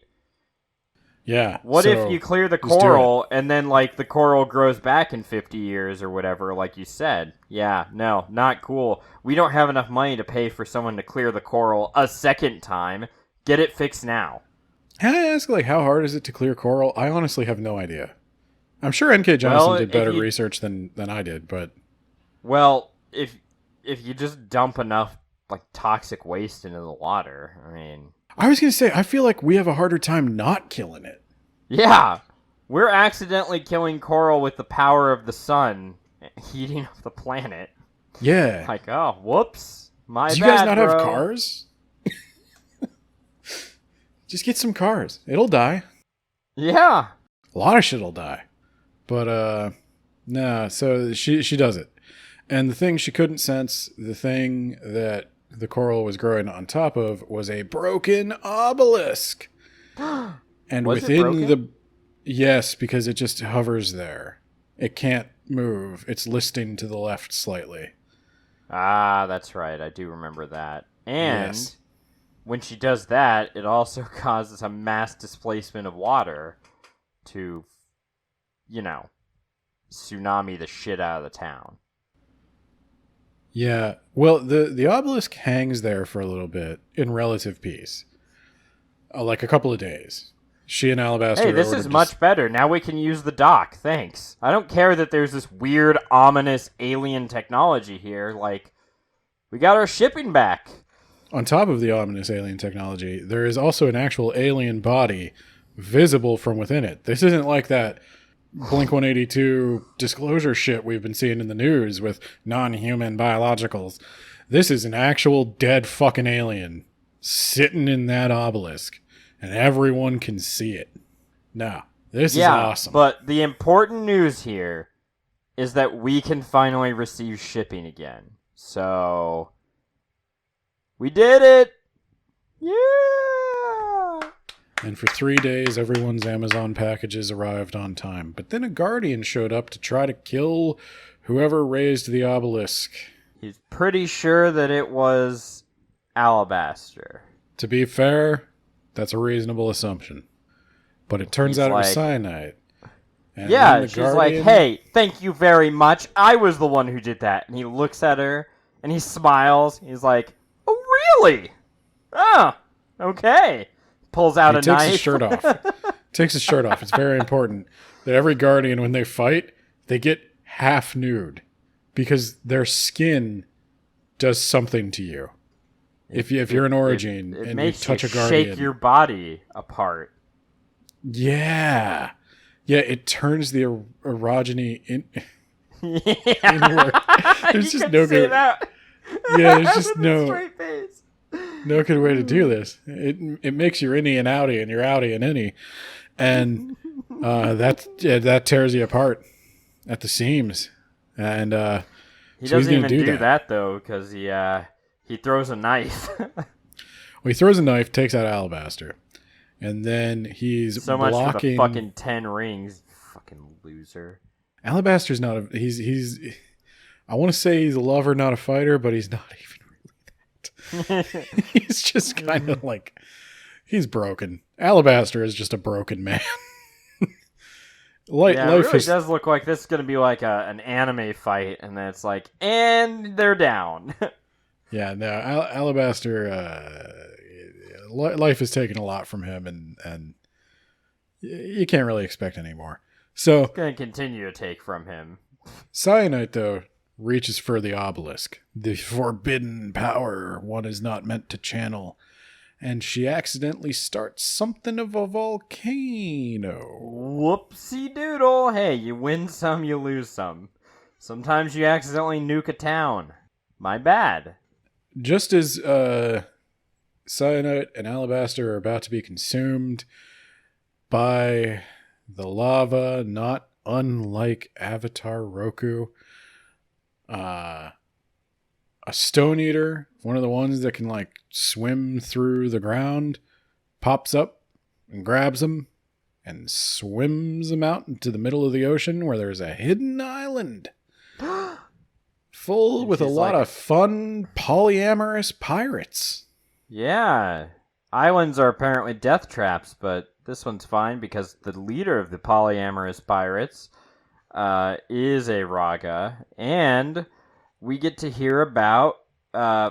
Speaker 1: Yeah.
Speaker 2: What if you clear the coral and then, like, the coral grows back in 50 years or whatever, like you said? Yeah, no, not cool. We don't have enough money to pay for someone to clear the coral a second time. Get it fixed now.
Speaker 1: Can I ask, like, how hard is it to clear coral? I honestly have no idea. I'm sure NK Jemisin did better research than I did, but...
Speaker 2: Well, if you just dump enough, like, toxic waste into the water, I mean...
Speaker 1: I was going to say, I feel like we have a harder time not killing it.
Speaker 2: Yeah, we're accidentally killing coral with the power of the sun heating up the planet.
Speaker 1: Yeah.
Speaker 2: Like, oh, whoops. My bad,
Speaker 1: Do you guys not
Speaker 2: bro.
Speaker 1: have cars? Just get some cars. It'll die.
Speaker 2: Yeah.
Speaker 1: A lot of shit'll die. But, nah, so she does it. And the thing she couldn't sense, the thing that the coral was growing on top of, was a broken obelisk. And
Speaker 2: was
Speaker 1: within the... Yes, because it just hovers there. It can't move. It's listing to the left slightly.
Speaker 2: Ah, that's right. I do remember that. And when she does that, it also causes a mass displacement of water to, you know, tsunami the shit out of the town.
Speaker 1: Yeah. Well, the obelisk hangs there for a little bit in relative peace. Like a couple of days. She and Alabaster...
Speaker 2: Hey, this is much better. Now we can use the dock. Thanks. I don't care that there's this weird, ominous alien technology here. Like, we got our shipping back.
Speaker 1: On top of the ominous alien technology, there is also an actual alien body visible from within it. This isn't like that Blink-182 disclosure shit we've been seeing in the news with non-human biologicals. This is an actual dead fucking alien sitting in that obelisk. and everyone can see it. Now, this is
Speaker 2: Yeah,
Speaker 1: awesome.
Speaker 2: but the important news here is that we can finally receive shipping again. So, we did it! Yeah!
Speaker 1: And for 3 days, everyone's Amazon packages arrived on time. But then a guardian showed up to try to kill whoever raised the obelisk.
Speaker 2: He's pretty sure that it was Alabaster.
Speaker 1: To be fair, that's a reasonable assumption. But it turns
Speaker 2: He's
Speaker 1: out it was
Speaker 2: like-
Speaker 1: cyanide. And
Speaker 2: Yeah,
Speaker 1: then the
Speaker 2: she's
Speaker 1: guardian-
Speaker 2: like, hey, thank you very much. I was the one who did that. And he looks at her, and he smiles. He's like, oh, really? Oh, okay. Pulls out
Speaker 1: he
Speaker 2: a
Speaker 1: takes
Speaker 2: knife.
Speaker 1: his shirt off. Takes his shirt off. It's very important that every guardian, when they fight, they get half nude. Because their skin does something to you. If you're an origin
Speaker 2: It
Speaker 1: and you
Speaker 2: makes
Speaker 1: touch
Speaker 2: you
Speaker 1: a guardian.
Speaker 2: shake your body apart.
Speaker 1: Yeah. Yeah, it turns the orogeny in.
Speaker 2: Yeah.
Speaker 1: Inward. There's
Speaker 2: You
Speaker 1: just
Speaker 2: could
Speaker 1: no
Speaker 2: say
Speaker 1: good.
Speaker 2: that.
Speaker 1: Yeah, there's just
Speaker 2: With a
Speaker 1: no
Speaker 2: straight face.
Speaker 1: no good way to do this. It makes your innie an outie and your outie an innie, and that tears you apart at the seams. And
Speaker 2: He
Speaker 1: so he's
Speaker 2: doesn't
Speaker 1: gonna
Speaker 2: even
Speaker 1: do
Speaker 2: do
Speaker 1: that.
Speaker 2: that though, because he throws a knife.
Speaker 1: Well, he throws a knife, takes out Alabaster, and then he's
Speaker 2: So much for the
Speaker 1: blocking.
Speaker 2: fucking 10 rings, you fucking loser.
Speaker 1: Alabaster's not a he's. I want to say he's a lover, not a fighter, but he's not even really that. He's just kind of like he's broken. Alabaster is just a broken man.
Speaker 2: Yeah,
Speaker 1: Life
Speaker 2: it really
Speaker 1: is
Speaker 2: does look like this is gonna be like an anime fight, and then it's like, and they're down.
Speaker 1: yeah. No, Alabaster. Life has taken a lot from him, and you can't really expect any more. So
Speaker 2: Gonna continue to take from him.
Speaker 1: Cyanide, though, reaches for the obelisk, the forbidden power one is not meant to channel, and she accidentally starts something of a volcano.
Speaker 2: Whoopsie doodle. Hey, you win some, you lose some. Sometimes you accidentally nuke a town. My bad.
Speaker 1: Just as Cyanide and Alabaster are about to be consumed by the lava, not unlike Avatar Roku, a stone eater, one of the ones that can like swim through the ground, pops up and grabs them and swims them out into the middle of the ocean where there's a hidden island full
Speaker 2: And
Speaker 1: with a
Speaker 2: she's
Speaker 1: lot
Speaker 2: like-
Speaker 1: of fun polyamorous pirates.
Speaker 2: Yeah. Islands are apparently death traps, but this one's fine because the leader of the polyamorous pirates is a Raga, and we get to hear about.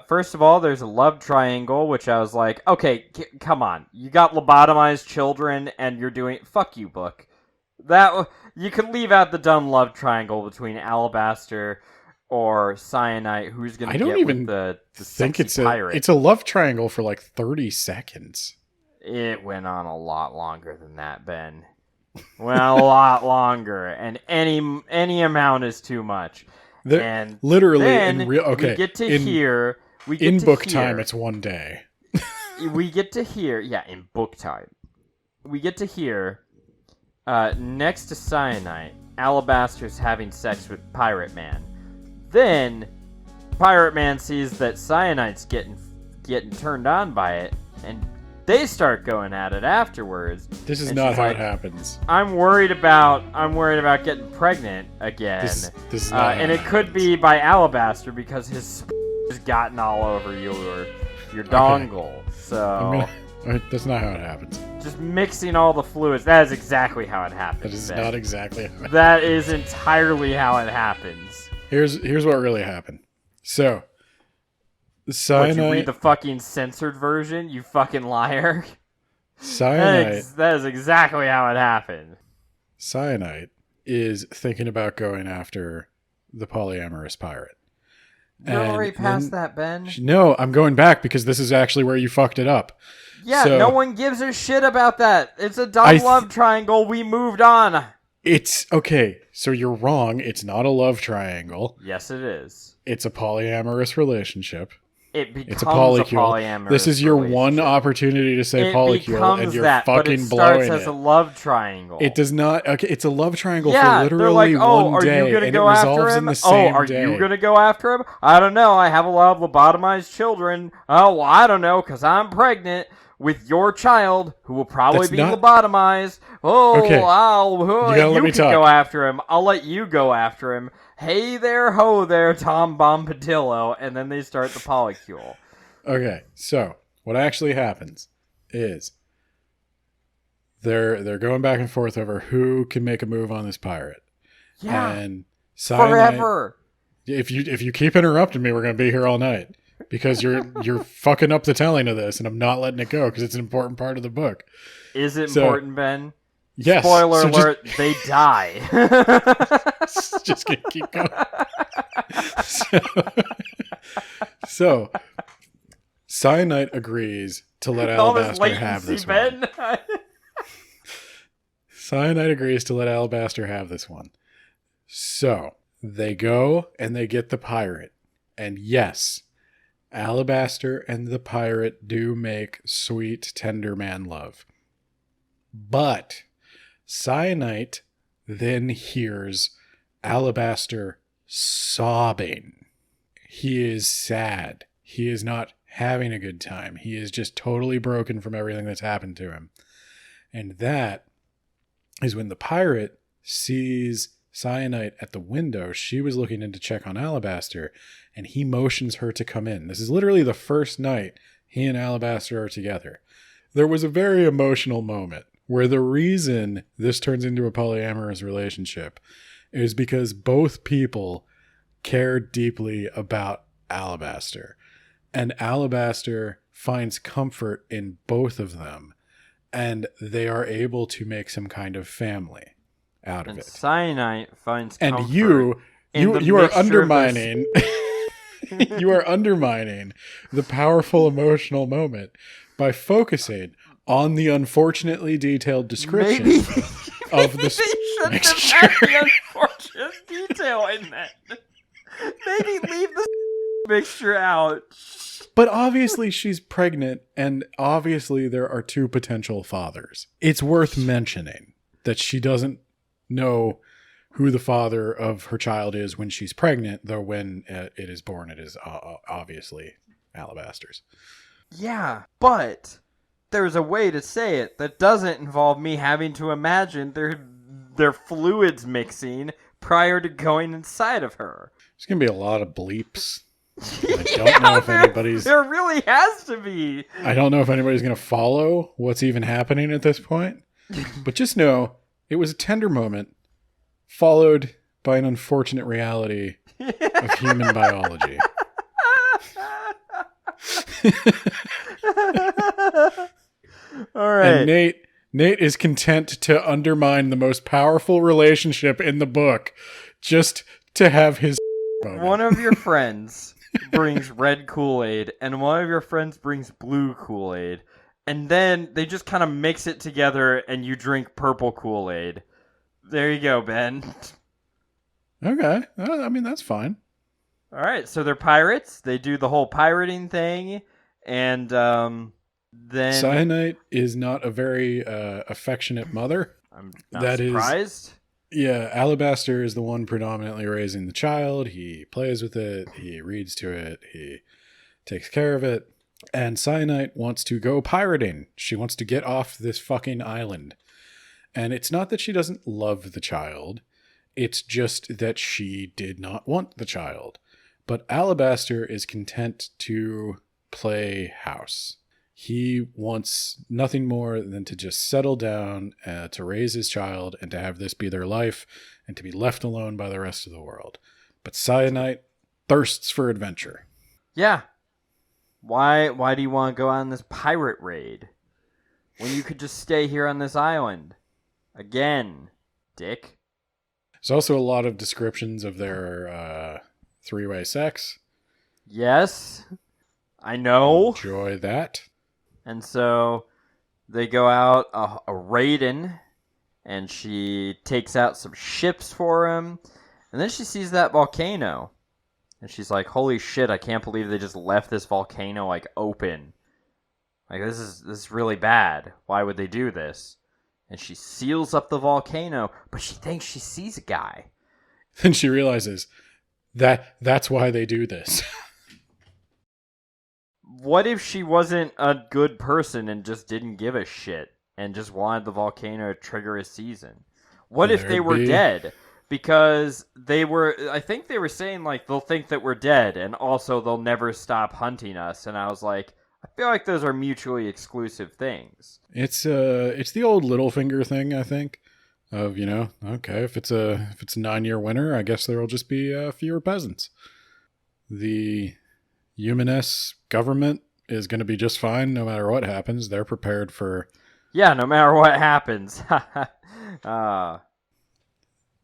Speaker 2: First of all, there's a love triangle, which I was like, okay, come on, you got lobotomized children, and you're doing fuck you, book. That you can leave out the dumb love triangle between Alabaster or Cyanide. Who's gonna
Speaker 1: I don't
Speaker 2: get
Speaker 1: even
Speaker 2: with the
Speaker 1: think
Speaker 2: sexy pirate?
Speaker 1: it's a love triangle for like 30 seconds.
Speaker 2: It went on a lot longer than that, Ben. Went on a lot longer, and any amount is too much.
Speaker 1: They're
Speaker 2: And
Speaker 1: literally
Speaker 2: then
Speaker 1: in real okay
Speaker 2: we get to
Speaker 1: in,
Speaker 2: hear. We get
Speaker 1: in
Speaker 2: to
Speaker 1: book
Speaker 2: hear,
Speaker 1: time it's one day.
Speaker 2: We get to hear. Yeah, in book time, we get to hear. Next to Cyanide, Alabaster's having sex with Pirate Man. Then Pirate Man sees that Cyanide's getting turned on by it, and they start going at it afterwards.
Speaker 1: This is
Speaker 2: And
Speaker 1: not
Speaker 2: she's
Speaker 1: how
Speaker 2: like,
Speaker 1: it happens.
Speaker 2: I'm worried about getting pregnant again.
Speaker 1: This is not how
Speaker 2: And it could
Speaker 1: happens.
Speaker 2: be by Alabaster because his has gotten all over your dongle. So
Speaker 1: That's not how it happens.
Speaker 2: just mixing all the fluids. That is exactly how it happens.
Speaker 1: That is
Speaker 2: Ben.
Speaker 1: not exactly how it
Speaker 2: That is entirely how it happens.
Speaker 1: Here's what really happened. So
Speaker 2: What,
Speaker 1: Cyanide
Speaker 2: you read the fucking censored version, you fucking liar?
Speaker 1: Cyanide
Speaker 2: That is exactly how it happened.
Speaker 1: Cyanide is thinking about going after the polyamorous pirate.
Speaker 2: You're
Speaker 1: And
Speaker 2: already past
Speaker 1: then-
Speaker 2: that, Ben.
Speaker 1: No, I'm going back because this is actually where you fucked it up.
Speaker 2: Yeah,
Speaker 1: So-
Speaker 2: no one gives a shit about that. It's a dumb
Speaker 1: I
Speaker 2: love triangle. We moved on.
Speaker 1: It's okay. So you're wrong. It's not a love triangle.
Speaker 2: Yes, it is.
Speaker 1: It's a polyamorous relationship.
Speaker 2: it becomes
Speaker 1: It's a polycule.
Speaker 2: polyamorous
Speaker 1: This is your one
Speaker 2: relationship.
Speaker 1: opportunity to say
Speaker 2: It
Speaker 1: polycule,
Speaker 2: becomes
Speaker 1: and you're
Speaker 2: that, but it
Speaker 1: fucking
Speaker 2: starts
Speaker 1: blowing
Speaker 2: as
Speaker 1: it.
Speaker 2: a love triangle.
Speaker 1: It does not. Okay, it's a love triangle
Speaker 2: Yeah,
Speaker 1: for
Speaker 2: they're
Speaker 1: literally
Speaker 2: like, oh,
Speaker 1: one
Speaker 2: are
Speaker 1: day,
Speaker 2: you gonna
Speaker 1: and
Speaker 2: go
Speaker 1: it
Speaker 2: after
Speaker 1: resolves
Speaker 2: him?
Speaker 1: in the same
Speaker 2: are
Speaker 1: day.
Speaker 2: you gonna go after him? I don't know. I have a lot of lobotomized children. Oh, well, I don't know, because I'm pregnant with your child, who will probably
Speaker 1: That's
Speaker 2: be
Speaker 1: not-
Speaker 2: lobotomized. Oh,
Speaker 1: Okay,
Speaker 2: you
Speaker 1: gotta let me
Speaker 2: can
Speaker 1: talk.
Speaker 2: go after him. I'll let you go after him. Hey there, ho there, Tom Bombadillo. And then they start the polycule.
Speaker 1: Okay, so what actually happens is they're going back and forth over who can make a move on this pirate.
Speaker 2: Yeah,
Speaker 1: And Cyanide,
Speaker 2: forever.
Speaker 1: if you keep interrupting me, we're going to be here all night because you're fucking up the telling of this, and I'm not letting it go because it's an important part of the book.
Speaker 2: Is it
Speaker 1: So-
Speaker 2: important, Ben?
Speaker 1: Yes.
Speaker 2: Spoiler
Speaker 1: so
Speaker 2: alert, they die.
Speaker 1: Just gonna keep going. So Cyanide agrees to let
Speaker 2: All this
Speaker 1: Alabaster have
Speaker 2: latency,
Speaker 1: this one.
Speaker 2: Ben.
Speaker 1: Cyanide agrees to let Alabaster have this one. So they go and they get the pirate. And yes, Alabaster and the pirate do make sweet, tender man love. But Cyanide then hears Alabaster sobbing. He is sad. He is not having a good time. He is just totally broken from everything that's happened to him. And that is when the pirate sees Cyanide at the window. She was looking in to check on Alabaster, and he motions her to come in. This is literally the first night he and Alabaster are together. There was a very emotional moment where the reason this turns into a polyamorous relationship is because both people care deeply about Alabaster. And Alabaster finds comfort in both of them. And they are able to make some kind of family out of
Speaker 2: And
Speaker 1: it.
Speaker 2: Cyanide finds
Speaker 1: And
Speaker 2: comfort
Speaker 1: you
Speaker 2: in the
Speaker 1: are
Speaker 2: mixture of
Speaker 1: undermining you are undermining the powerful emotional moment by focusing on the unfortunately detailed description
Speaker 2: Maybe
Speaker 1: of
Speaker 2: they
Speaker 1: the
Speaker 2: shouldn't
Speaker 1: mixture.
Speaker 2: have had the unfortunate detail in that. Maybe leave the mixture out.
Speaker 1: But obviously she's pregnant, and obviously there are two potential fathers. It's worth mentioning that she doesn't know who the father of her child is when she's pregnant, though when it is born, it is obviously Alabaster's.
Speaker 2: Yeah, but there's a way to say it that doesn't involve me having to imagine their fluids mixing prior to going inside of her.
Speaker 1: There's going to be a lot of bleeps. I don't know if anybody's...
Speaker 2: There really has to be.
Speaker 1: I don't know if anybody's going to follow what's even happening at this point. But just know, it was a tender moment, followed by an unfortunate reality of human biology.
Speaker 2: All right.
Speaker 1: And Nate is content to undermine the most powerful relationship in the book just to have his moment.
Speaker 2: One of your friends brings red Kool-Aid, and one of your friends brings blue Kool-Aid, and then they just kind of mix it together, and you drink purple Kool-Aid. There you go, Ben.
Speaker 1: Okay. I mean, that's fine.
Speaker 2: All right, so they're pirates. They do the whole pirating thing, and then
Speaker 1: Cyanide is not a very affectionate mother.
Speaker 2: I'm not
Speaker 1: that is-
Speaker 2: surprised.
Speaker 1: Yeah, Alabaster is the one predominantly raising the child. He plays with it. He reads to it. He takes care of it. And Cyanide wants to go pirating. She wants to get off this fucking island. And it's not that she doesn't love the child. It's just that she did not want the child. But Alabaster is content to play house. He wants nothing more than to just settle down, to raise his child, and to have this be their life, and to be left alone by the rest of the world. But Cyanide thirsts for adventure.
Speaker 2: Yeah. Why do you want to go on this pirate raid when you could just stay here on this island? Again, dick.
Speaker 1: There's also a lot of descriptions of their three-way sex.
Speaker 2: Yes, I know.
Speaker 1: Enjoy that.
Speaker 2: And so they go out a raiding, and she takes out some ships for him. And then she sees that volcano. And she's like, holy shit, I can't believe they just left this volcano, like, open. Like, this is really bad. Why would they do this? And she seals up the volcano, but she thinks she sees a guy.
Speaker 1: Then she realizes that's why they do this.
Speaker 2: What if she wasn't a good person and just didn't give a shit and just wanted the volcano to trigger a season? What if they were dead? Because I think they were saying, like, they'll think that we're dead and also they'll never stop hunting us. And I was like, I feel like those are mutually exclusive things.
Speaker 1: It's the old Littlefinger thing, I think, of, okay, if it's a 9-year winter, I guess there'll just be fewer peasants. The humanist government is going to be just fine no matter what happens. They're prepared for...
Speaker 2: Yeah, no matter what happens.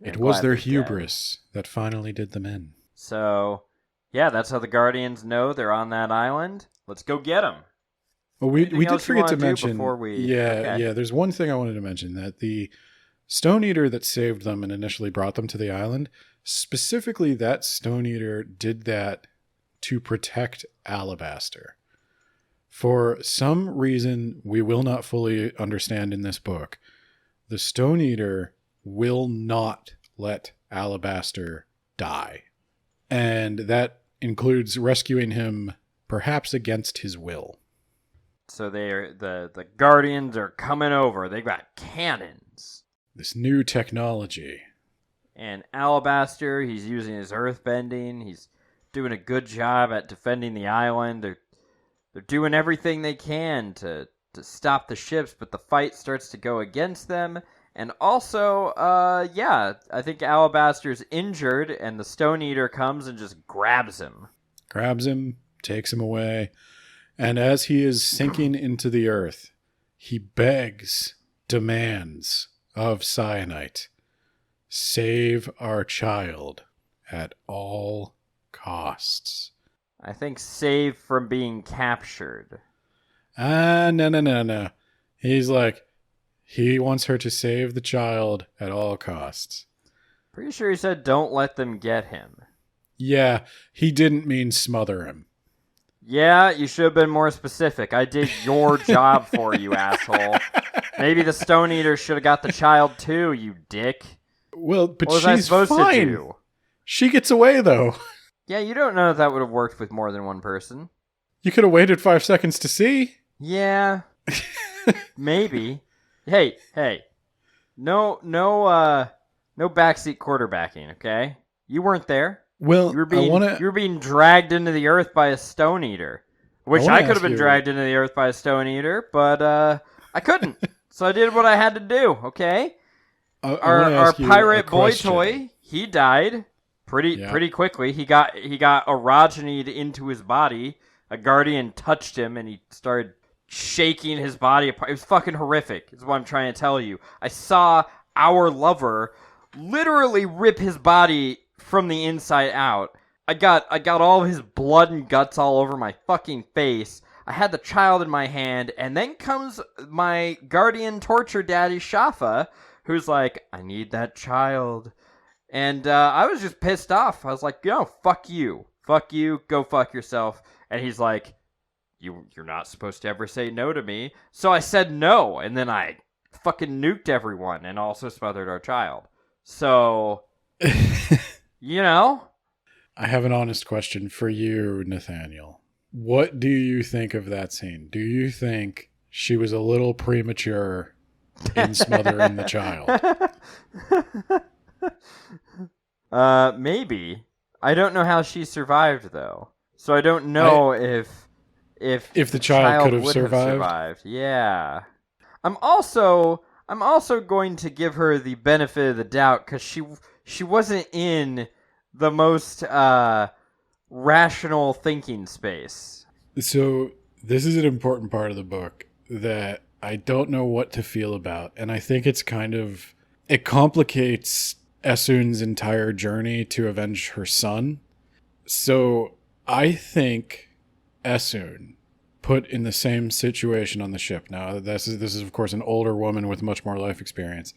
Speaker 1: It was their hubris that finally did them in.
Speaker 2: So, yeah, that's how the Guardians know they're on that island. Let's go get them.
Speaker 1: Well, we did forget to mention...
Speaker 2: Okay.
Speaker 1: There's one thing I wanted to mention, that the Stone Eater that saved them and initially brought them to the island, specifically that Stone Eater did that to protect Alabaster. For some reason we will not fully understand in this book, the Stone Eater will not let Alabaster die. And that includes rescuing him perhaps against his will.
Speaker 2: So the Guardians are coming over. They've got cannons.
Speaker 1: This new technology.
Speaker 2: And Alabaster, he's using his earthbending. He's doing a good job at defending the island. They're doing everything they can to stop the ships, but the fight starts to go against them. And also, I think Alabaster's injured, and the Stone Eater comes and just grabs him.
Speaker 1: Takes him away. And as he is sinking into the earth, he demands of Cyanite, save our child at all costs.
Speaker 2: I think save from being captured.
Speaker 1: No. He's like, he wants her to save the child at all costs.
Speaker 2: Pretty sure he said don't let them get him.
Speaker 1: Yeah, he didn't mean smother him.
Speaker 2: Yeah, you should have been more specific. I did your job for you, asshole. Maybe the Stone Eater should have got the child too, you dick.
Speaker 1: Well, but
Speaker 2: what was
Speaker 1: she's
Speaker 2: I supposed
Speaker 1: fine.
Speaker 2: To do?
Speaker 1: She gets away, though.
Speaker 2: Yeah, you don't know if that would have worked with more than one person.
Speaker 1: You could have waited 5 seconds to see.
Speaker 2: Yeah. Maybe. Hey. No backseat quarterbacking, okay? You weren't there.
Speaker 1: Well,
Speaker 2: you were being dragged into the earth by a Stone Eater. Which I could have been dragged into the earth by a Stone Eater, but I couldn't. So I did what I had to do, okay? Our pirate boy toy, he died pretty quickly. He got orogenied into his body. A Guardian touched him and he started shaking his body apart. It was fucking horrific, is what I'm trying to tell you. I saw our lover literally rip his body from the inside out. I got all of his blood and guts all over my fucking face. I had the child in my hand, and then comes my Guardian torture daddy, Shafa, who's like, I need that child. And I was just pissed off. I was like, fuck you. Fuck you, go fuck yourself. And he's like, you're not supposed to ever say no to me. So I said no, and then I fucking nuked everyone and also smothered our child. So,
Speaker 1: I have an honest question for you, Nathaniel. What do you think of that scene? Do you think she was a little premature in smothering the child?
Speaker 2: Maybe. I don't know how she survived, though. So I don't know if
Speaker 1: the child could have survived.
Speaker 2: Yeah. I'm also going to give her the benefit of the doubt because she wasn't in the most rational thinking space. So
Speaker 1: this is an important part of the book that I don't know what to feel about, and I think it complicates Essun's entire journey to avenge her son. So I think Essun, put in the same situation on the ship. Now, this is of course an older woman with much more life experience.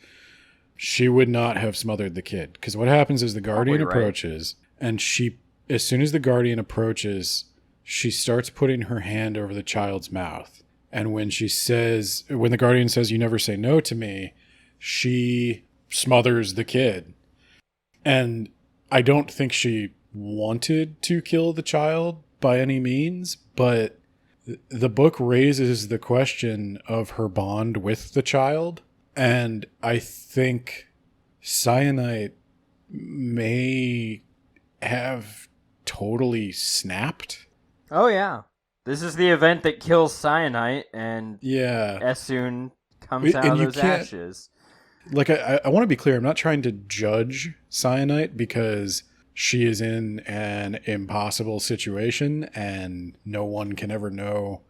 Speaker 1: She would not have smothered the kid, because what happens is the Guardian approaches and she as soon as the guardian approaches, she starts putting her hand over the child's mouth. And when the guardian says, "You never say no to me," she smothers the kid. And I don't think she wanted to kill the child by any means, but the book raises the question of her bond with the child. And I think cyanide may have totally snapped.
Speaker 2: Oh yeah, this is the event that kills Cyanite, and
Speaker 1: Yeah.
Speaker 2: Essun comes out
Speaker 1: And
Speaker 2: of
Speaker 1: you
Speaker 2: those
Speaker 1: can't-
Speaker 2: ashes.
Speaker 1: Like, I want to be clear. I'm not trying to judge cyanide because she is in an impossible situation and no one can ever know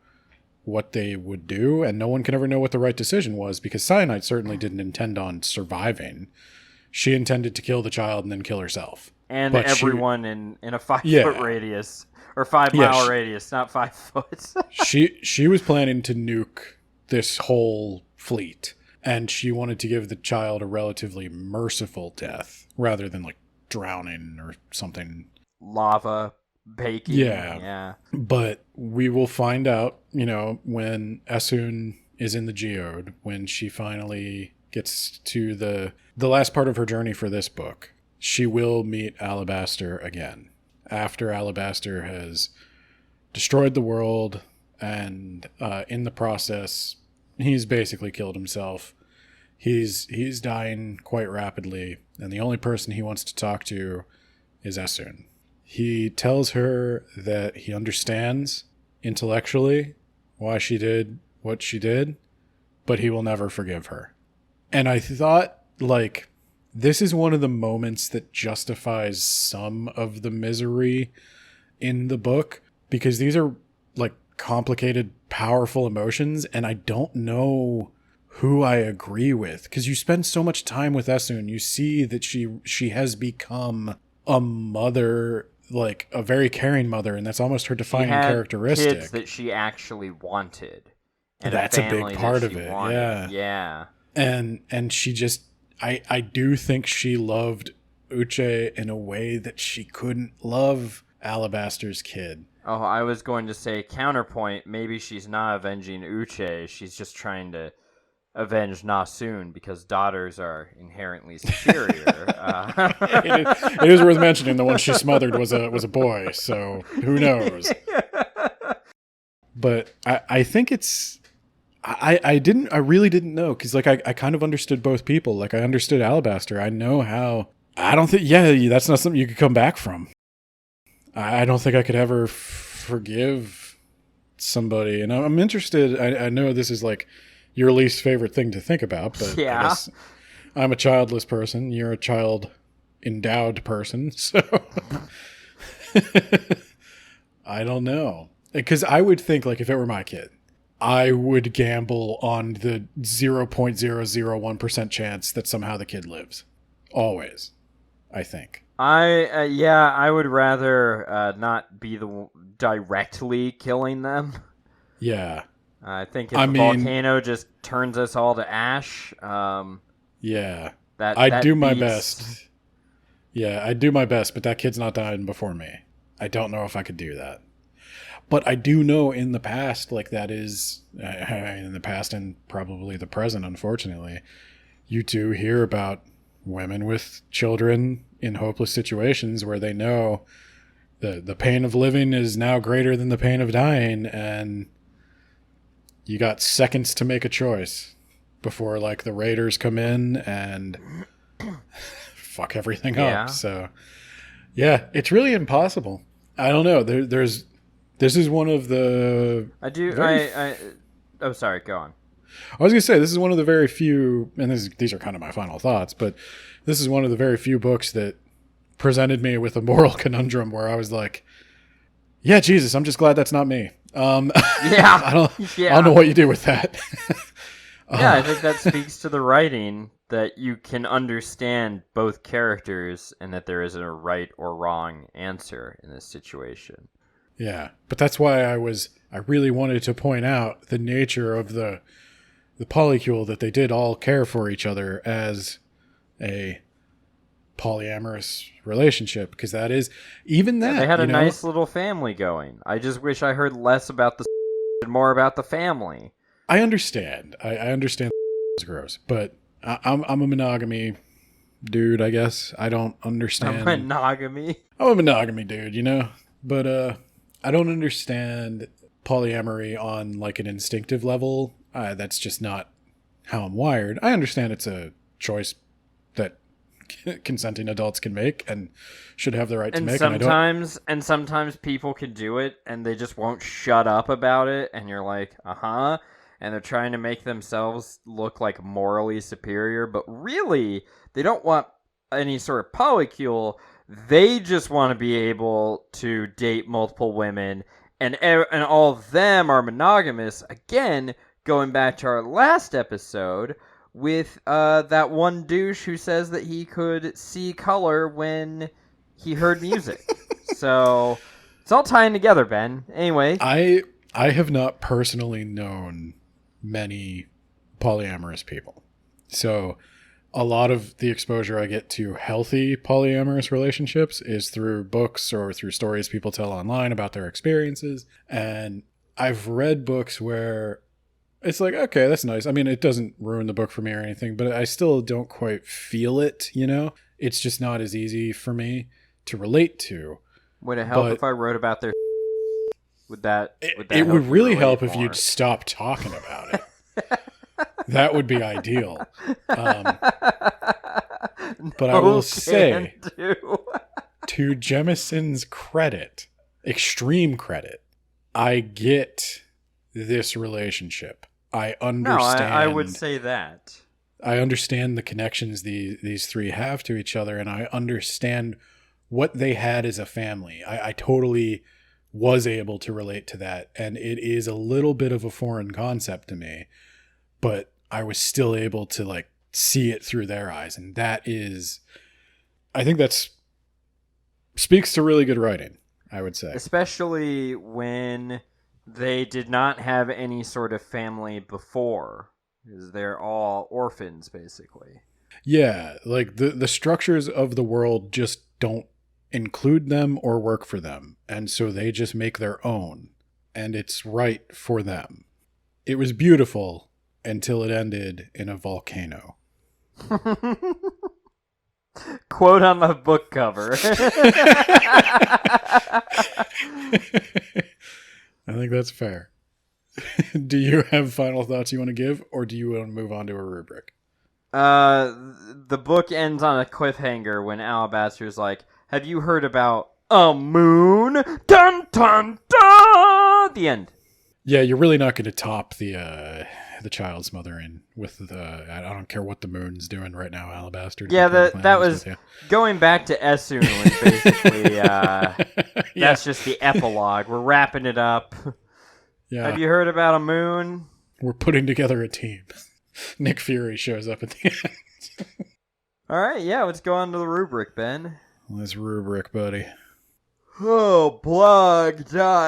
Speaker 1: what they would do, and no one can ever know what the right decision was, because cyanide certainly didn't intend on surviving. She intended to kill the child and then kill herself.
Speaker 2: And
Speaker 1: But
Speaker 2: everyone in a 5
Speaker 1: Yeah.
Speaker 2: foot radius. Or 5
Speaker 1: Yeah,
Speaker 2: mile
Speaker 1: she-
Speaker 2: radius, not 5 foot.
Speaker 1: She was planning to nuke this whole fleet, and she wanted to give the child a relatively merciful death rather than like drowning or something.
Speaker 2: Lava, baking. Yeah.
Speaker 1: But we will find out, when Essun is in the geode, when she finally gets to the last part of her journey for this book, she will meet Alabaster again. After Alabaster has destroyed the world, and in the process, he's basically killed himself. He's dying quite rapidly, and the only person he wants to talk to is Essun. He tells her that he understands intellectually why she did what she did, but he will never forgive her. And I thought, like, this is one of the moments that justifies some of the misery in the book, because these are like complicated, powerful emotions, and I don't know who I agree with, because you spend so much time with Essun, you see that she has become a mother, like a very caring mother, and that's almost her defining
Speaker 2: She had
Speaker 1: characteristic.
Speaker 2: kids that she actually wanted. And
Speaker 1: That's a big
Speaker 2: family
Speaker 1: part
Speaker 2: that
Speaker 1: of
Speaker 2: she
Speaker 1: it,
Speaker 2: wanted.
Speaker 1: yeah.
Speaker 2: Yeah.
Speaker 1: And she just, I do think she loved Uche in a way that she couldn't love Alabaster's kid.
Speaker 2: Oh, I was going to say, counterpoint, maybe she's not avenging Uche, she's just trying to avenge Nasun, because daughters are inherently superior.
Speaker 1: It is worth mentioning the one she smothered was a boy, so who knows? But I think it's, I really didn't know, because like I kind of understood both people. Like, I understood Alabaster. I know how. I don't think, that's not something you could come back from. I don't think I could ever forgive somebody. And I'm interested. I know this is like your least favorite thing to think about, but
Speaker 2: Yeah.
Speaker 1: I guess I'm a childless person. You're a child endowed person. So I don't know. Because I would think, like, if it were my kid, I would gamble on the 0.001% chance that somehow the kid lives. Always, I think.
Speaker 2: I would rather not be directly killing them.
Speaker 1: Yeah.
Speaker 2: I think if the volcano just turns us all to ash,
Speaker 1: yeah.
Speaker 2: that
Speaker 1: do my
Speaker 2: beats-
Speaker 1: best. Yeah, I'd do my best, but that kid's not dying before me. I don't know if I could do that. But I do know in the past, like, that is, in the past and probably the present, unfortunately, you do hear about women with children in hopeless situations where they know the pain of living is now greater than the pain of dying, and you got seconds to make a choice before, like, the raiders come in and fuck everything
Speaker 2: Yeah.
Speaker 1: up. So, yeah, it's really impossible. I don't know. This is one of the...
Speaker 2: Oh, sorry, go on.
Speaker 1: I was going to say, this is one of the very few, and these are kind of my final thoughts, but this is one of the very few books that presented me with a moral conundrum where I was like, yeah, Jesus, I'm just glad that's not me.
Speaker 2: Yeah.
Speaker 1: I don't know what you do with that.
Speaker 2: Yeah, I think that speaks to the writing, that you can understand both characters and that there isn't a right or wrong answer in this situation.
Speaker 1: Yeah, but that's why I really wanted to point out the nature of the polycule, that they did all care for each other as a polyamorous relationship, because that is even that.
Speaker 2: They had a
Speaker 1: you know?
Speaker 2: nice little family going. I just wish I heard less about the and more about the family.
Speaker 1: I understand. I understand it's gross, but I'm a monogamy dude, I guess. I don't understand.
Speaker 2: Monogamy.
Speaker 1: I'm a monogamy dude, you know? But I don't understand polyamory on like an instinctive level. That's just not how I'm wired. I understand it's a choice that consenting adults can make and should have the right to make.
Speaker 2: And sometimes people can do it and they just won't shut up about it, and you're like, uh-huh. And they're trying to make themselves look like morally superior, but really, they don't want any sort of polycule. They just want to be able to date multiple women, and all of them are monogamous. Again, going back to our last episode with that one douche who says that he could see color when he heard music. So it's all tying together, Ben. Anyway,
Speaker 1: I have not personally known many polyamorous people. So a lot of the exposure I get to healthy polyamorous relationships is through books or through stories people tell online about their experiences. And I've read books where it's like, okay, that's nice. I mean, it doesn't ruin the book for me or anything, but I still don't quite feel it, you know? It's just not as easy for me to relate to.
Speaker 2: would it help if I wrote about their Would that
Speaker 1: it would really help if
Speaker 2: more?
Speaker 1: you'd stop talking about it. That would be ideal. But I will say, to Jemison's credit, extreme credit, I get this relationship. I understand.
Speaker 2: No, I would say that.
Speaker 1: I understand the connections these three have to each other, and I understand what they had as a family. I totally was able to relate to that, and it is a little bit of a foreign concept to me, but I was still able to like see it through their eyes, and that is, I think that's speaks to really good writing, I would say.
Speaker 2: Especially when they did not have any sort of family before, because they're all orphans, basically.
Speaker 1: Yeah, like the structures of the world just don't include them or work for them, and so they just make their own, and it's right for them. It was beautiful until it ended in a volcano.
Speaker 2: Quote on the book cover.
Speaker 1: I think that's fair. Do you have final thoughts you want to give, or do you want to move on to a rubric?
Speaker 2: The book ends on a cliffhanger when Alabaster's like, have you heard about a moon? Dun dun dun! The end.
Speaker 1: Yeah, you're really not going to top the child's mother in with the. I don't care what the moon's doing right now, Alabaster.
Speaker 2: Yeah, that was going back to Essun was basically. That's just the epilogue. We're wrapping it up.
Speaker 1: Yeah.
Speaker 2: Have you heard about a moon?
Speaker 1: We're putting together a team. Nick Fury shows up at the end.
Speaker 2: All right, yeah, let's go on to the rubric, Ben.
Speaker 1: This rubric, buddy.
Speaker 2: Oh, blog.words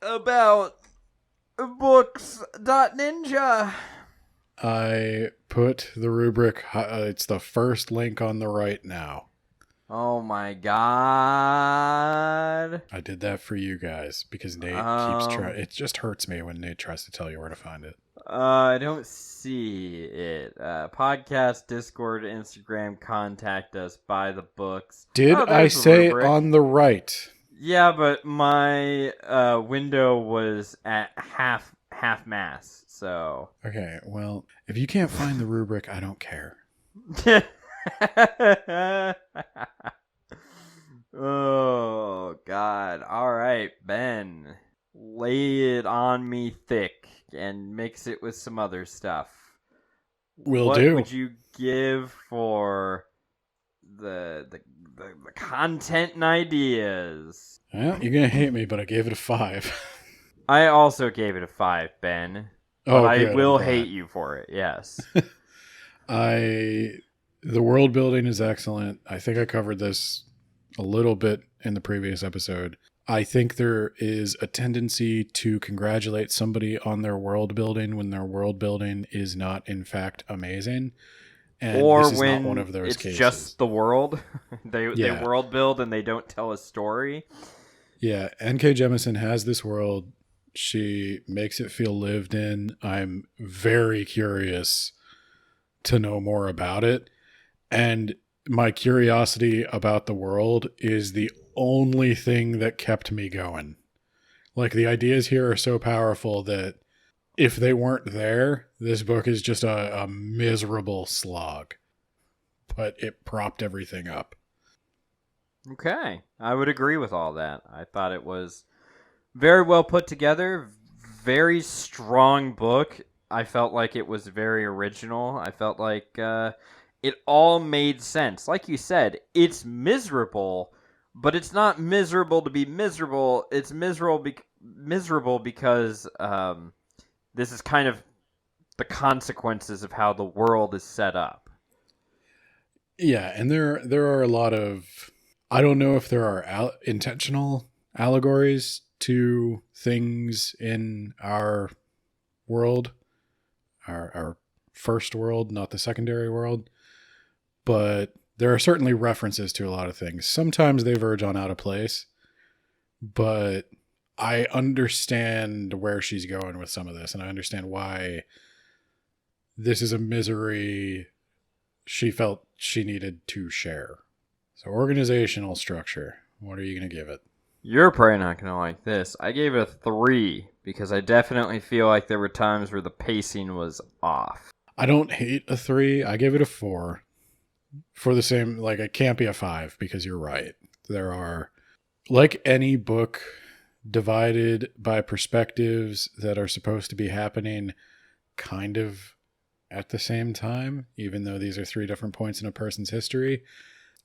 Speaker 2: about books.ninja.
Speaker 1: I put the rubric, it's the first link on the right now.
Speaker 2: Oh my god.
Speaker 1: I did that for you guys because Nate keeps trying. It just hurts me when Nate tries to tell you where to find it.
Speaker 2: I don't see it. Podcast, Discord, Instagram, contact us, buy the books.
Speaker 1: Did I say on the right?
Speaker 2: Yeah, but my window was at half mass, so.
Speaker 1: Okay, well, if you can't find the rubric, I don't care.
Speaker 2: Oh, God. All right, Ben. Lay it on me thick and mix it with some other stuff.
Speaker 1: Will
Speaker 2: what
Speaker 1: do.
Speaker 2: What would you give for the content and ideas?
Speaker 1: Well, you're going to hate me, but I gave it a 5.
Speaker 2: I also gave it a 5, Ben. But I will hate you for it, yes.
Speaker 1: The world building is excellent. I think I covered this a little bit in the previous episode. I think there is a tendency to congratulate somebody on their world building when their world building is not, in fact, amazing. And
Speaker 2: or
Speaker 1: this is not one
Speaker 2: when
Speaker 1: of those
Speaker 2: it's
Speaker 1: cases.
Speaker 2: just the world. they
Speaker 1: Yeah.
Speaker 2: world build and they don't tell a story.
Speaker 1: Yeah, NK Jemisin has this world. She makes it feel lived in. I'm very curious to know more about it. And my curiosity about the world is the only thing that kept me going. Like, the ideas here are so powerful that if they weren't there, this book is just a miserable slog. But it propped everything up.
Speaker 2: Okay, I would agree with all that. I thought it was very well put together, very strong book. I felt like it was very original. I felt like it all made sense. Like you said, it's miserable, but it's not miserable to be miserable. It's miserable because this is kind of the consequences of how the world is set up.
Speaker 1: Yeah, and there are a lot of, I don't know if there are intentional allegories to things in our world, our first world, not the secondary world, but there are certainly references to a lot of things. Sometimes they verge on out of place, but I understand where she's going with some of this, and I understand why this is a misery she felt she needed to share. So, organizational structure. What are you going to give it?
Speaker 2: You're probably not going to like this. I gave it a 3 because I definitely feel like there were times where the pacing was off.
Speaker 1: I don't hate a 3. I gave it a 4. For the same, like, it can't be a 5 because you're right. There are, like any book, divided by perspectives that are supposed to be happening kind of at the same time, even though these are 3 different points in a person's history.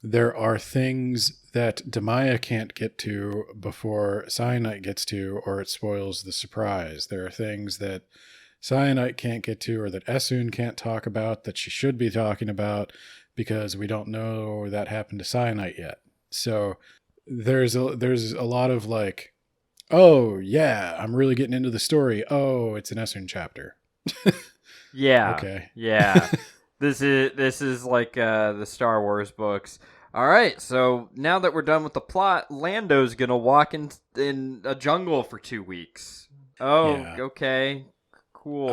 Speaker 1: There are things that Demaya can't get to before Cyanite gets to, or it spoils the surprise. There are things that Cyanite can't get to, or that Essun can't talk about, that she should be talking about, because we don't know that happened to Cyanite yet. So there's a lot of like, oh yeah, I'm really getting into the story. Oh, it's an Essun chapter.
Speaker 2: Yeah.
Speaker 1: Okay.
Speaker 2: Yeah. This is like the Star Wars books. All right, so now that we're done with the plot, Lando's gonna walk in a jungle for 2 weeks. Oh,
Speaker 1: Yeah.
Speaker 2: okay, cool.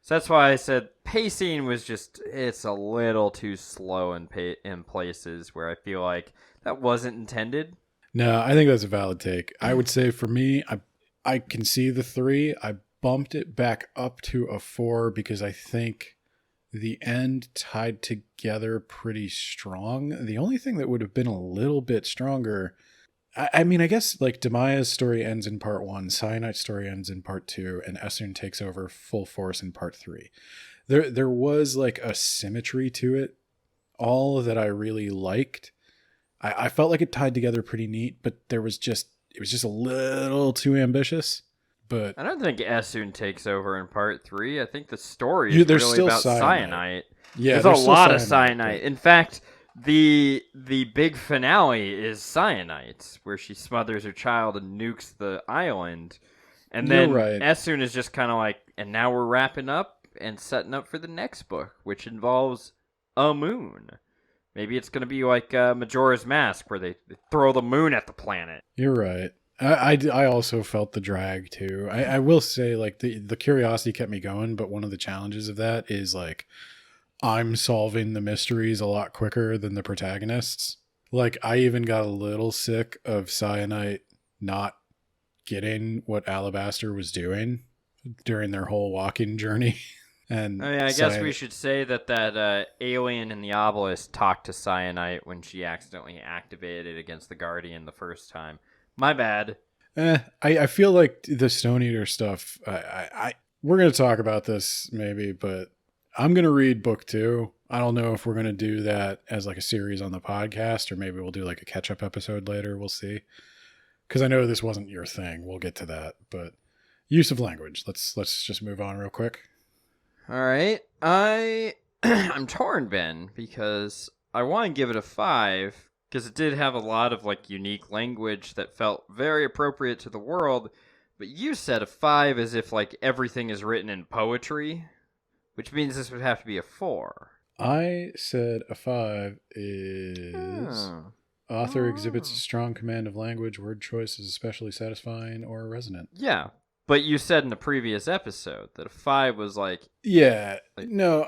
Speaker 1: So
Speaker 2: that's why I said pacing was it's a little too slow in places where I feel like that wasn't intended.
Speaker 1: No, I think that's a valid take. I would say for me, I can see the 3. I bumped it back up to a 4 because I think the end tied together pretty strong. The only thing that would have been a little bit stronger, I mean, I guess like Demaya's story ends in part 1, Cyanite's story ends in part 2, and Essun takes over full force in part 3. There was like a symmetry to it, all that I really liked. I felt like it tied together pretty neat, but it was just a little too ambitious. But
Speaker 2: I don't think Essun takes over in part 3. I think the story is really
Speaker 1: still
Speaker 2: about
Speaker 1: cyanite.
Speaker 2: cyanite.
Speaker 1: Yeah,
Speaker 2: there's a lot of
Speaker 1: cyanite.
Speaker 2: cyanite. In fact, the big finale is cyanite, where she smothers her child and nukes the island. And then
Speaker 1: You're right.
Speaker 2: Essun is just kind of like, and now we're wrapping up and setting up for the next book, which involves a moon. Maybe it's going to be like Majora's Mask, where they throw the moon at the planet.
Speaker 1: You're right. I also felt the drag too. I will say, like, the curiosity kept me going, but one of the challenges of that is like I'm solving the mysteries a lot quicker than the protagonists. Like, I even got a little sick of Cyanite not getting what Alabaster was doing during their whole walking journey. And
Speaker 2: I mean, I guess we should say that alien in the obelisk talked to Cyanite when she accidentally activated it against the Guardian the first time. My bad.
Speaker 1: I feel like the Stone Eater stuff, we're going to talk about this maybe, but I'm going to read book 2. I don't know if we're going to do that as like a series on the podcast, or maybe we'll do like a catch-up episode later. We'll see. Because I know this wasn't your thing. We'll get to that. But use of language. Let's just move on real quick.
Speaker 2: All right. I'm torn, Ben, because I want to give it a 5, because it did have a lot of like unique language that felt very appropriate to the world. But you said a 5 as if like everything is written in poetry, which means this would have to be a 4.
Speaker 1: I said a 5 is author exhibits a strong command of language, word choice is especially satisfying or resonant.
Speaker 6: Yeah, but you said in the previous episode that a 5 was like...
Speaker 1: Yeah, no,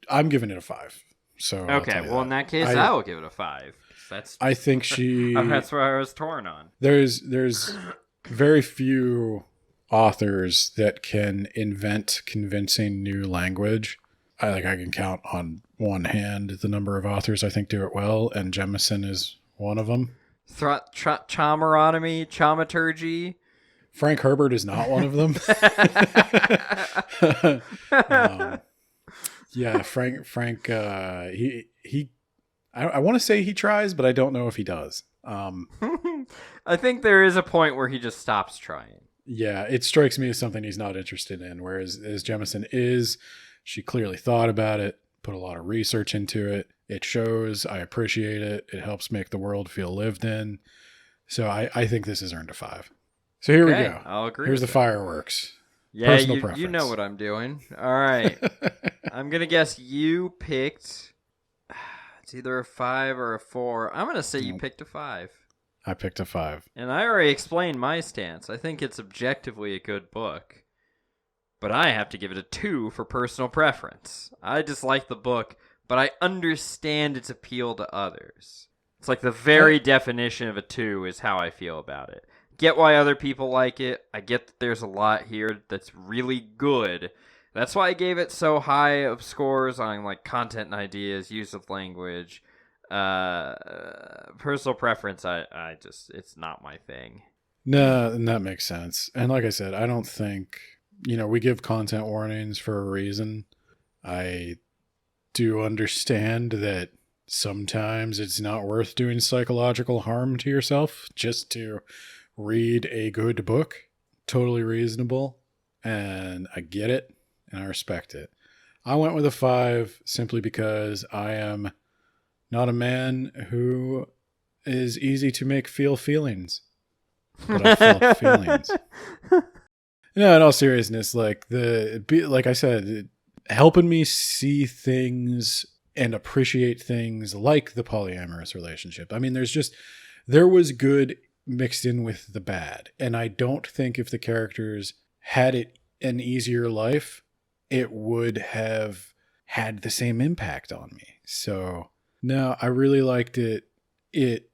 Speaker 1: I'm giving it a 5. So I'll
Speaker 6: Okay,
Speaker 1: tell you
Speaker 6: well, in that case, I will give it a 5.
Speaker 1: I think she...
Speaker 6: That's what I was torn on.
Speaker 1: There's very few authors that can invent convincing new language. I can count on one hand the number of authors I think do it well, and Jemisin is one of them.
Speaker 6: Chaumaturgy.
Speaker 1: Frank Herbert is not one of them. Yeah, Frank. I want to say he tries, but I don't know if he does.
Speaker 6: I think there is a point where he just stops trying.
Speaker 1: Yeah, it strikes me as something he's not interested in. Whereas Jemisin is, she clearly thought about it, put a lot of research into it. It shows. I appreciate it. It helps make the world feel lived in. So I think this has earned a 5. So here we go.
Speaker 6: I'll agree.
Speaker 1: Here's the fireworks.
Speaker 6: Yeah,
Speaker 1: Personal
Speaker 6: you
Speaker 1: preference.
Speaker 6: know what I'm doing. All right. I'm going to guess you picked... It's either a 5 or a 4. I'm going to say you picked a 5.
Speaker 1: I picked a 5.
Speaker 6: And I already explained my stance. I think it's objectively a good book. But I have to give it a 2 for personal preference. I dislike the book, but I understand its appeal to others. It's like the very definition of a 2 is how I feel about it. Get why other people like it. I get that there's a lot here that's really good. That's why I gave it so high of scores on like content and ideas, use of language. Personal preference, I just, it's not my thing.
Speaker 1: No, and that makes sense. And like I said, I don't think, we give content warnings for a reason. I do understand that sometimes it's not worth doing psychological harm to yourself just to read a good book. Totally reasonable. And I get it. And I respect it. I went with a 5 simply because I am not a man who is easy to make feel feelings. But I felt feelings. No, in all seriousness, like I said, helping me see things and appreciate things like the polyamorous relationship. I mean, there was good mixed in with the bad. And I don't think if the characters had an easier life, it would have had the same impact on me. So, no, I really liked it. It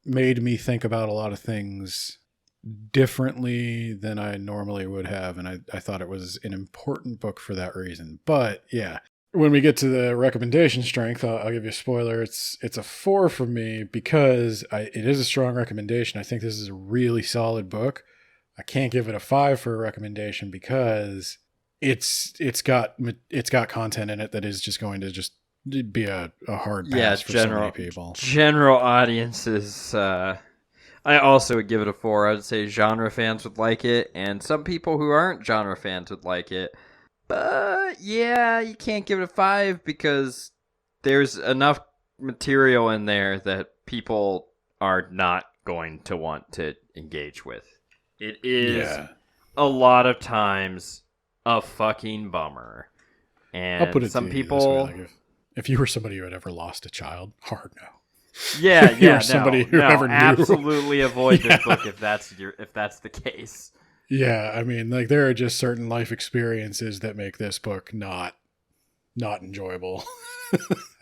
Speaker 1: made me think about a lot of things differently than I normally would have, and I thought it was an important book for that reason. But, yeah, when we get to the recommendation strength, I'll give you a spoiler. It's a 4 for me because it is a strong recommendation. I think this is a really solid book. I can't give it a 5 for a recommendation because... It's got content in it that is just going to just be a hard pass for so many people.
Speaker 6: General audiences, I also would give it a 4. I would say genre fans would like it, and some people who aren't genre fans would like it. But yeah, you can't give it a 5 because there's enough material in there that people are not going to want to engage with. It is a lot of times a fucking bummer. And
Speaker 1: I'll put it
Speaker 6: some
Speaker 1: to
Speaker 6: people...
Speaker 1: You this way, like if you were somebody who had ever lost a child, hard no.
Speaker 6: Yeah,
Speaker 1: somebody who ever knew.
Speaker 6: Absolutely avoid this book if that's the case.
Speaker 1: Yeah, I mean, like there are just certain life experiences that make this book not enjoyable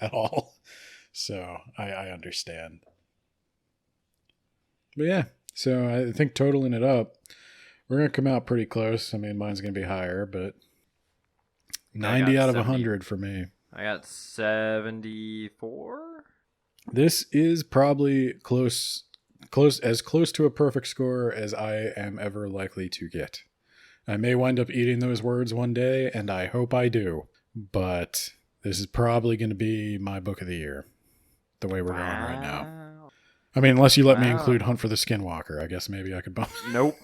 Speaker 1: at all. So I understand. But yeah, so I think totaling it up, we're going to come out pretty close. I mean, mine's going to be higher, but 90 out of 100 for me.
Speaker 6: I got 74.
Speaker 1: This is probably close to a perfect score as I am ever likely to get. I may wind up eating those words one day, and I hope I do. But this is probably going to be my book of the year, the way we're going right now. I mean, unless you let me include Hunt for the Skinwalker, I guess maybe I could bump.
Speaker 6: Nope.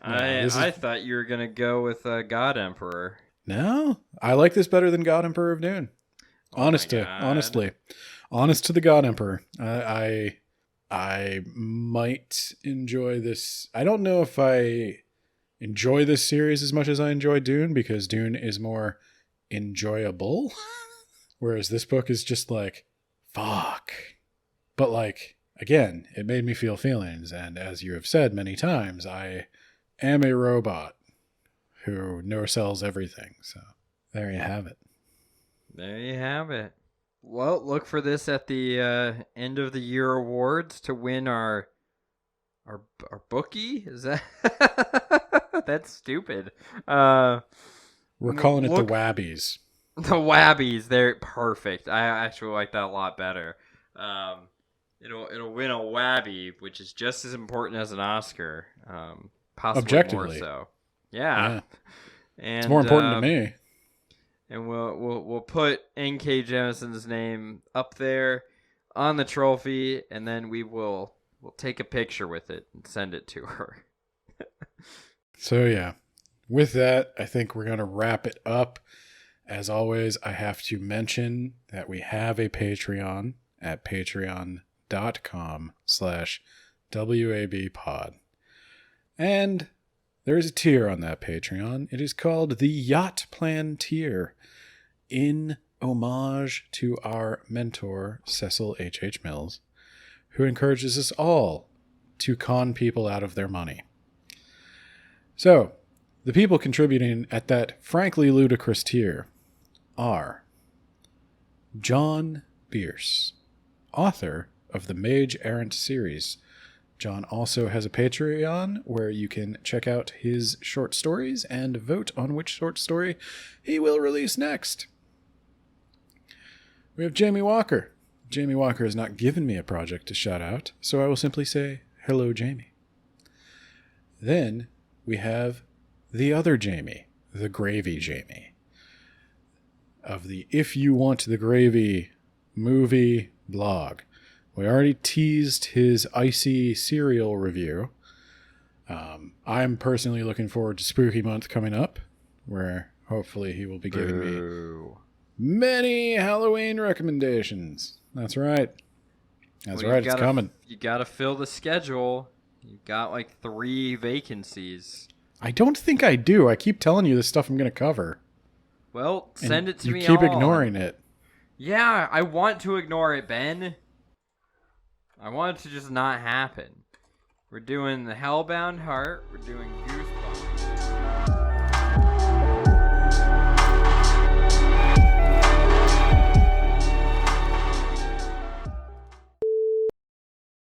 Speaker 6: I thought you were going to go with God Emperor.
Speaker 1: No, I like this better than God Emperor of Dune. Honestly, honest to the God Emperor. I might enjoy this. I don't know if I enjoy this series as much as I enjoy Dune, because Dune is more enjoyable. Whereas this book is just like, fuck. But like, again, it made me feel feelings. And as you have said many times, I am a robot who no-sells everything. So there you have it.
Speaker 6: There you have it. Well, look for this at the end of the year awards to win our bookie. Is that that's stupid?
Speaker 1: We're calling it the
Speaker 6: look-
Speaker 1: Wabbies.
Speaker 6: The Wabbies, they're perfect. I actually like that a lot better. It'll win a Wabby, which is just as important as an Oscar, possibly
Speaker 1: Objectively.
Speaker 6: more so. Yeah. And,
Speaker 1: It's more important to me.
Speaker 6: And we'll put NK Jemisin's name up there on the trophy, and then we'll take a picture with it and send it to her.
Speaker 1: So yeah, with that, I think we're going to wrap it up. As always, I have to mention that we have a Patreon at patreon.com/WABpod. And there is a tier on that Patreon. It is called the Yacht Plan tier, in homage to our mentor, Cecil H.H. Mills, who encourages us all to con people out of their money. So, the people contributing at that frankly ludicrous tier are John Bierce, author of the Mage Errant series. John also has a Patreon where you can check out his short stories and vote on which short story he will release next. We have Jamie Walker. Jamie Walker has not given me a project to shout out, so I will simply say, hello, Jamie. Then we have the other Jamie, the Gravy Jamie, of the If You Want the Gravy movie blog. We already teased his icy cereal review. I'm personally looking forward to Spooky Month coming up, where hopefully he will be giving me many Halloween recommendations. That's right. That's right, it's coming.
Speaker 6: You gotta fill the schedule. You've got like 3 vacancies.
Speaker 1: I don't think I do. I keep telling you the stuff I'm going to cover.
Speaker 6: Well, send it to me.
Speaker 1: You keep ignoring it.
Speaker 6: Yeah, I want to ignore it, Ben. I want it to just not happen. We're doing the Hellbound Heart. We're doing Goosebumps.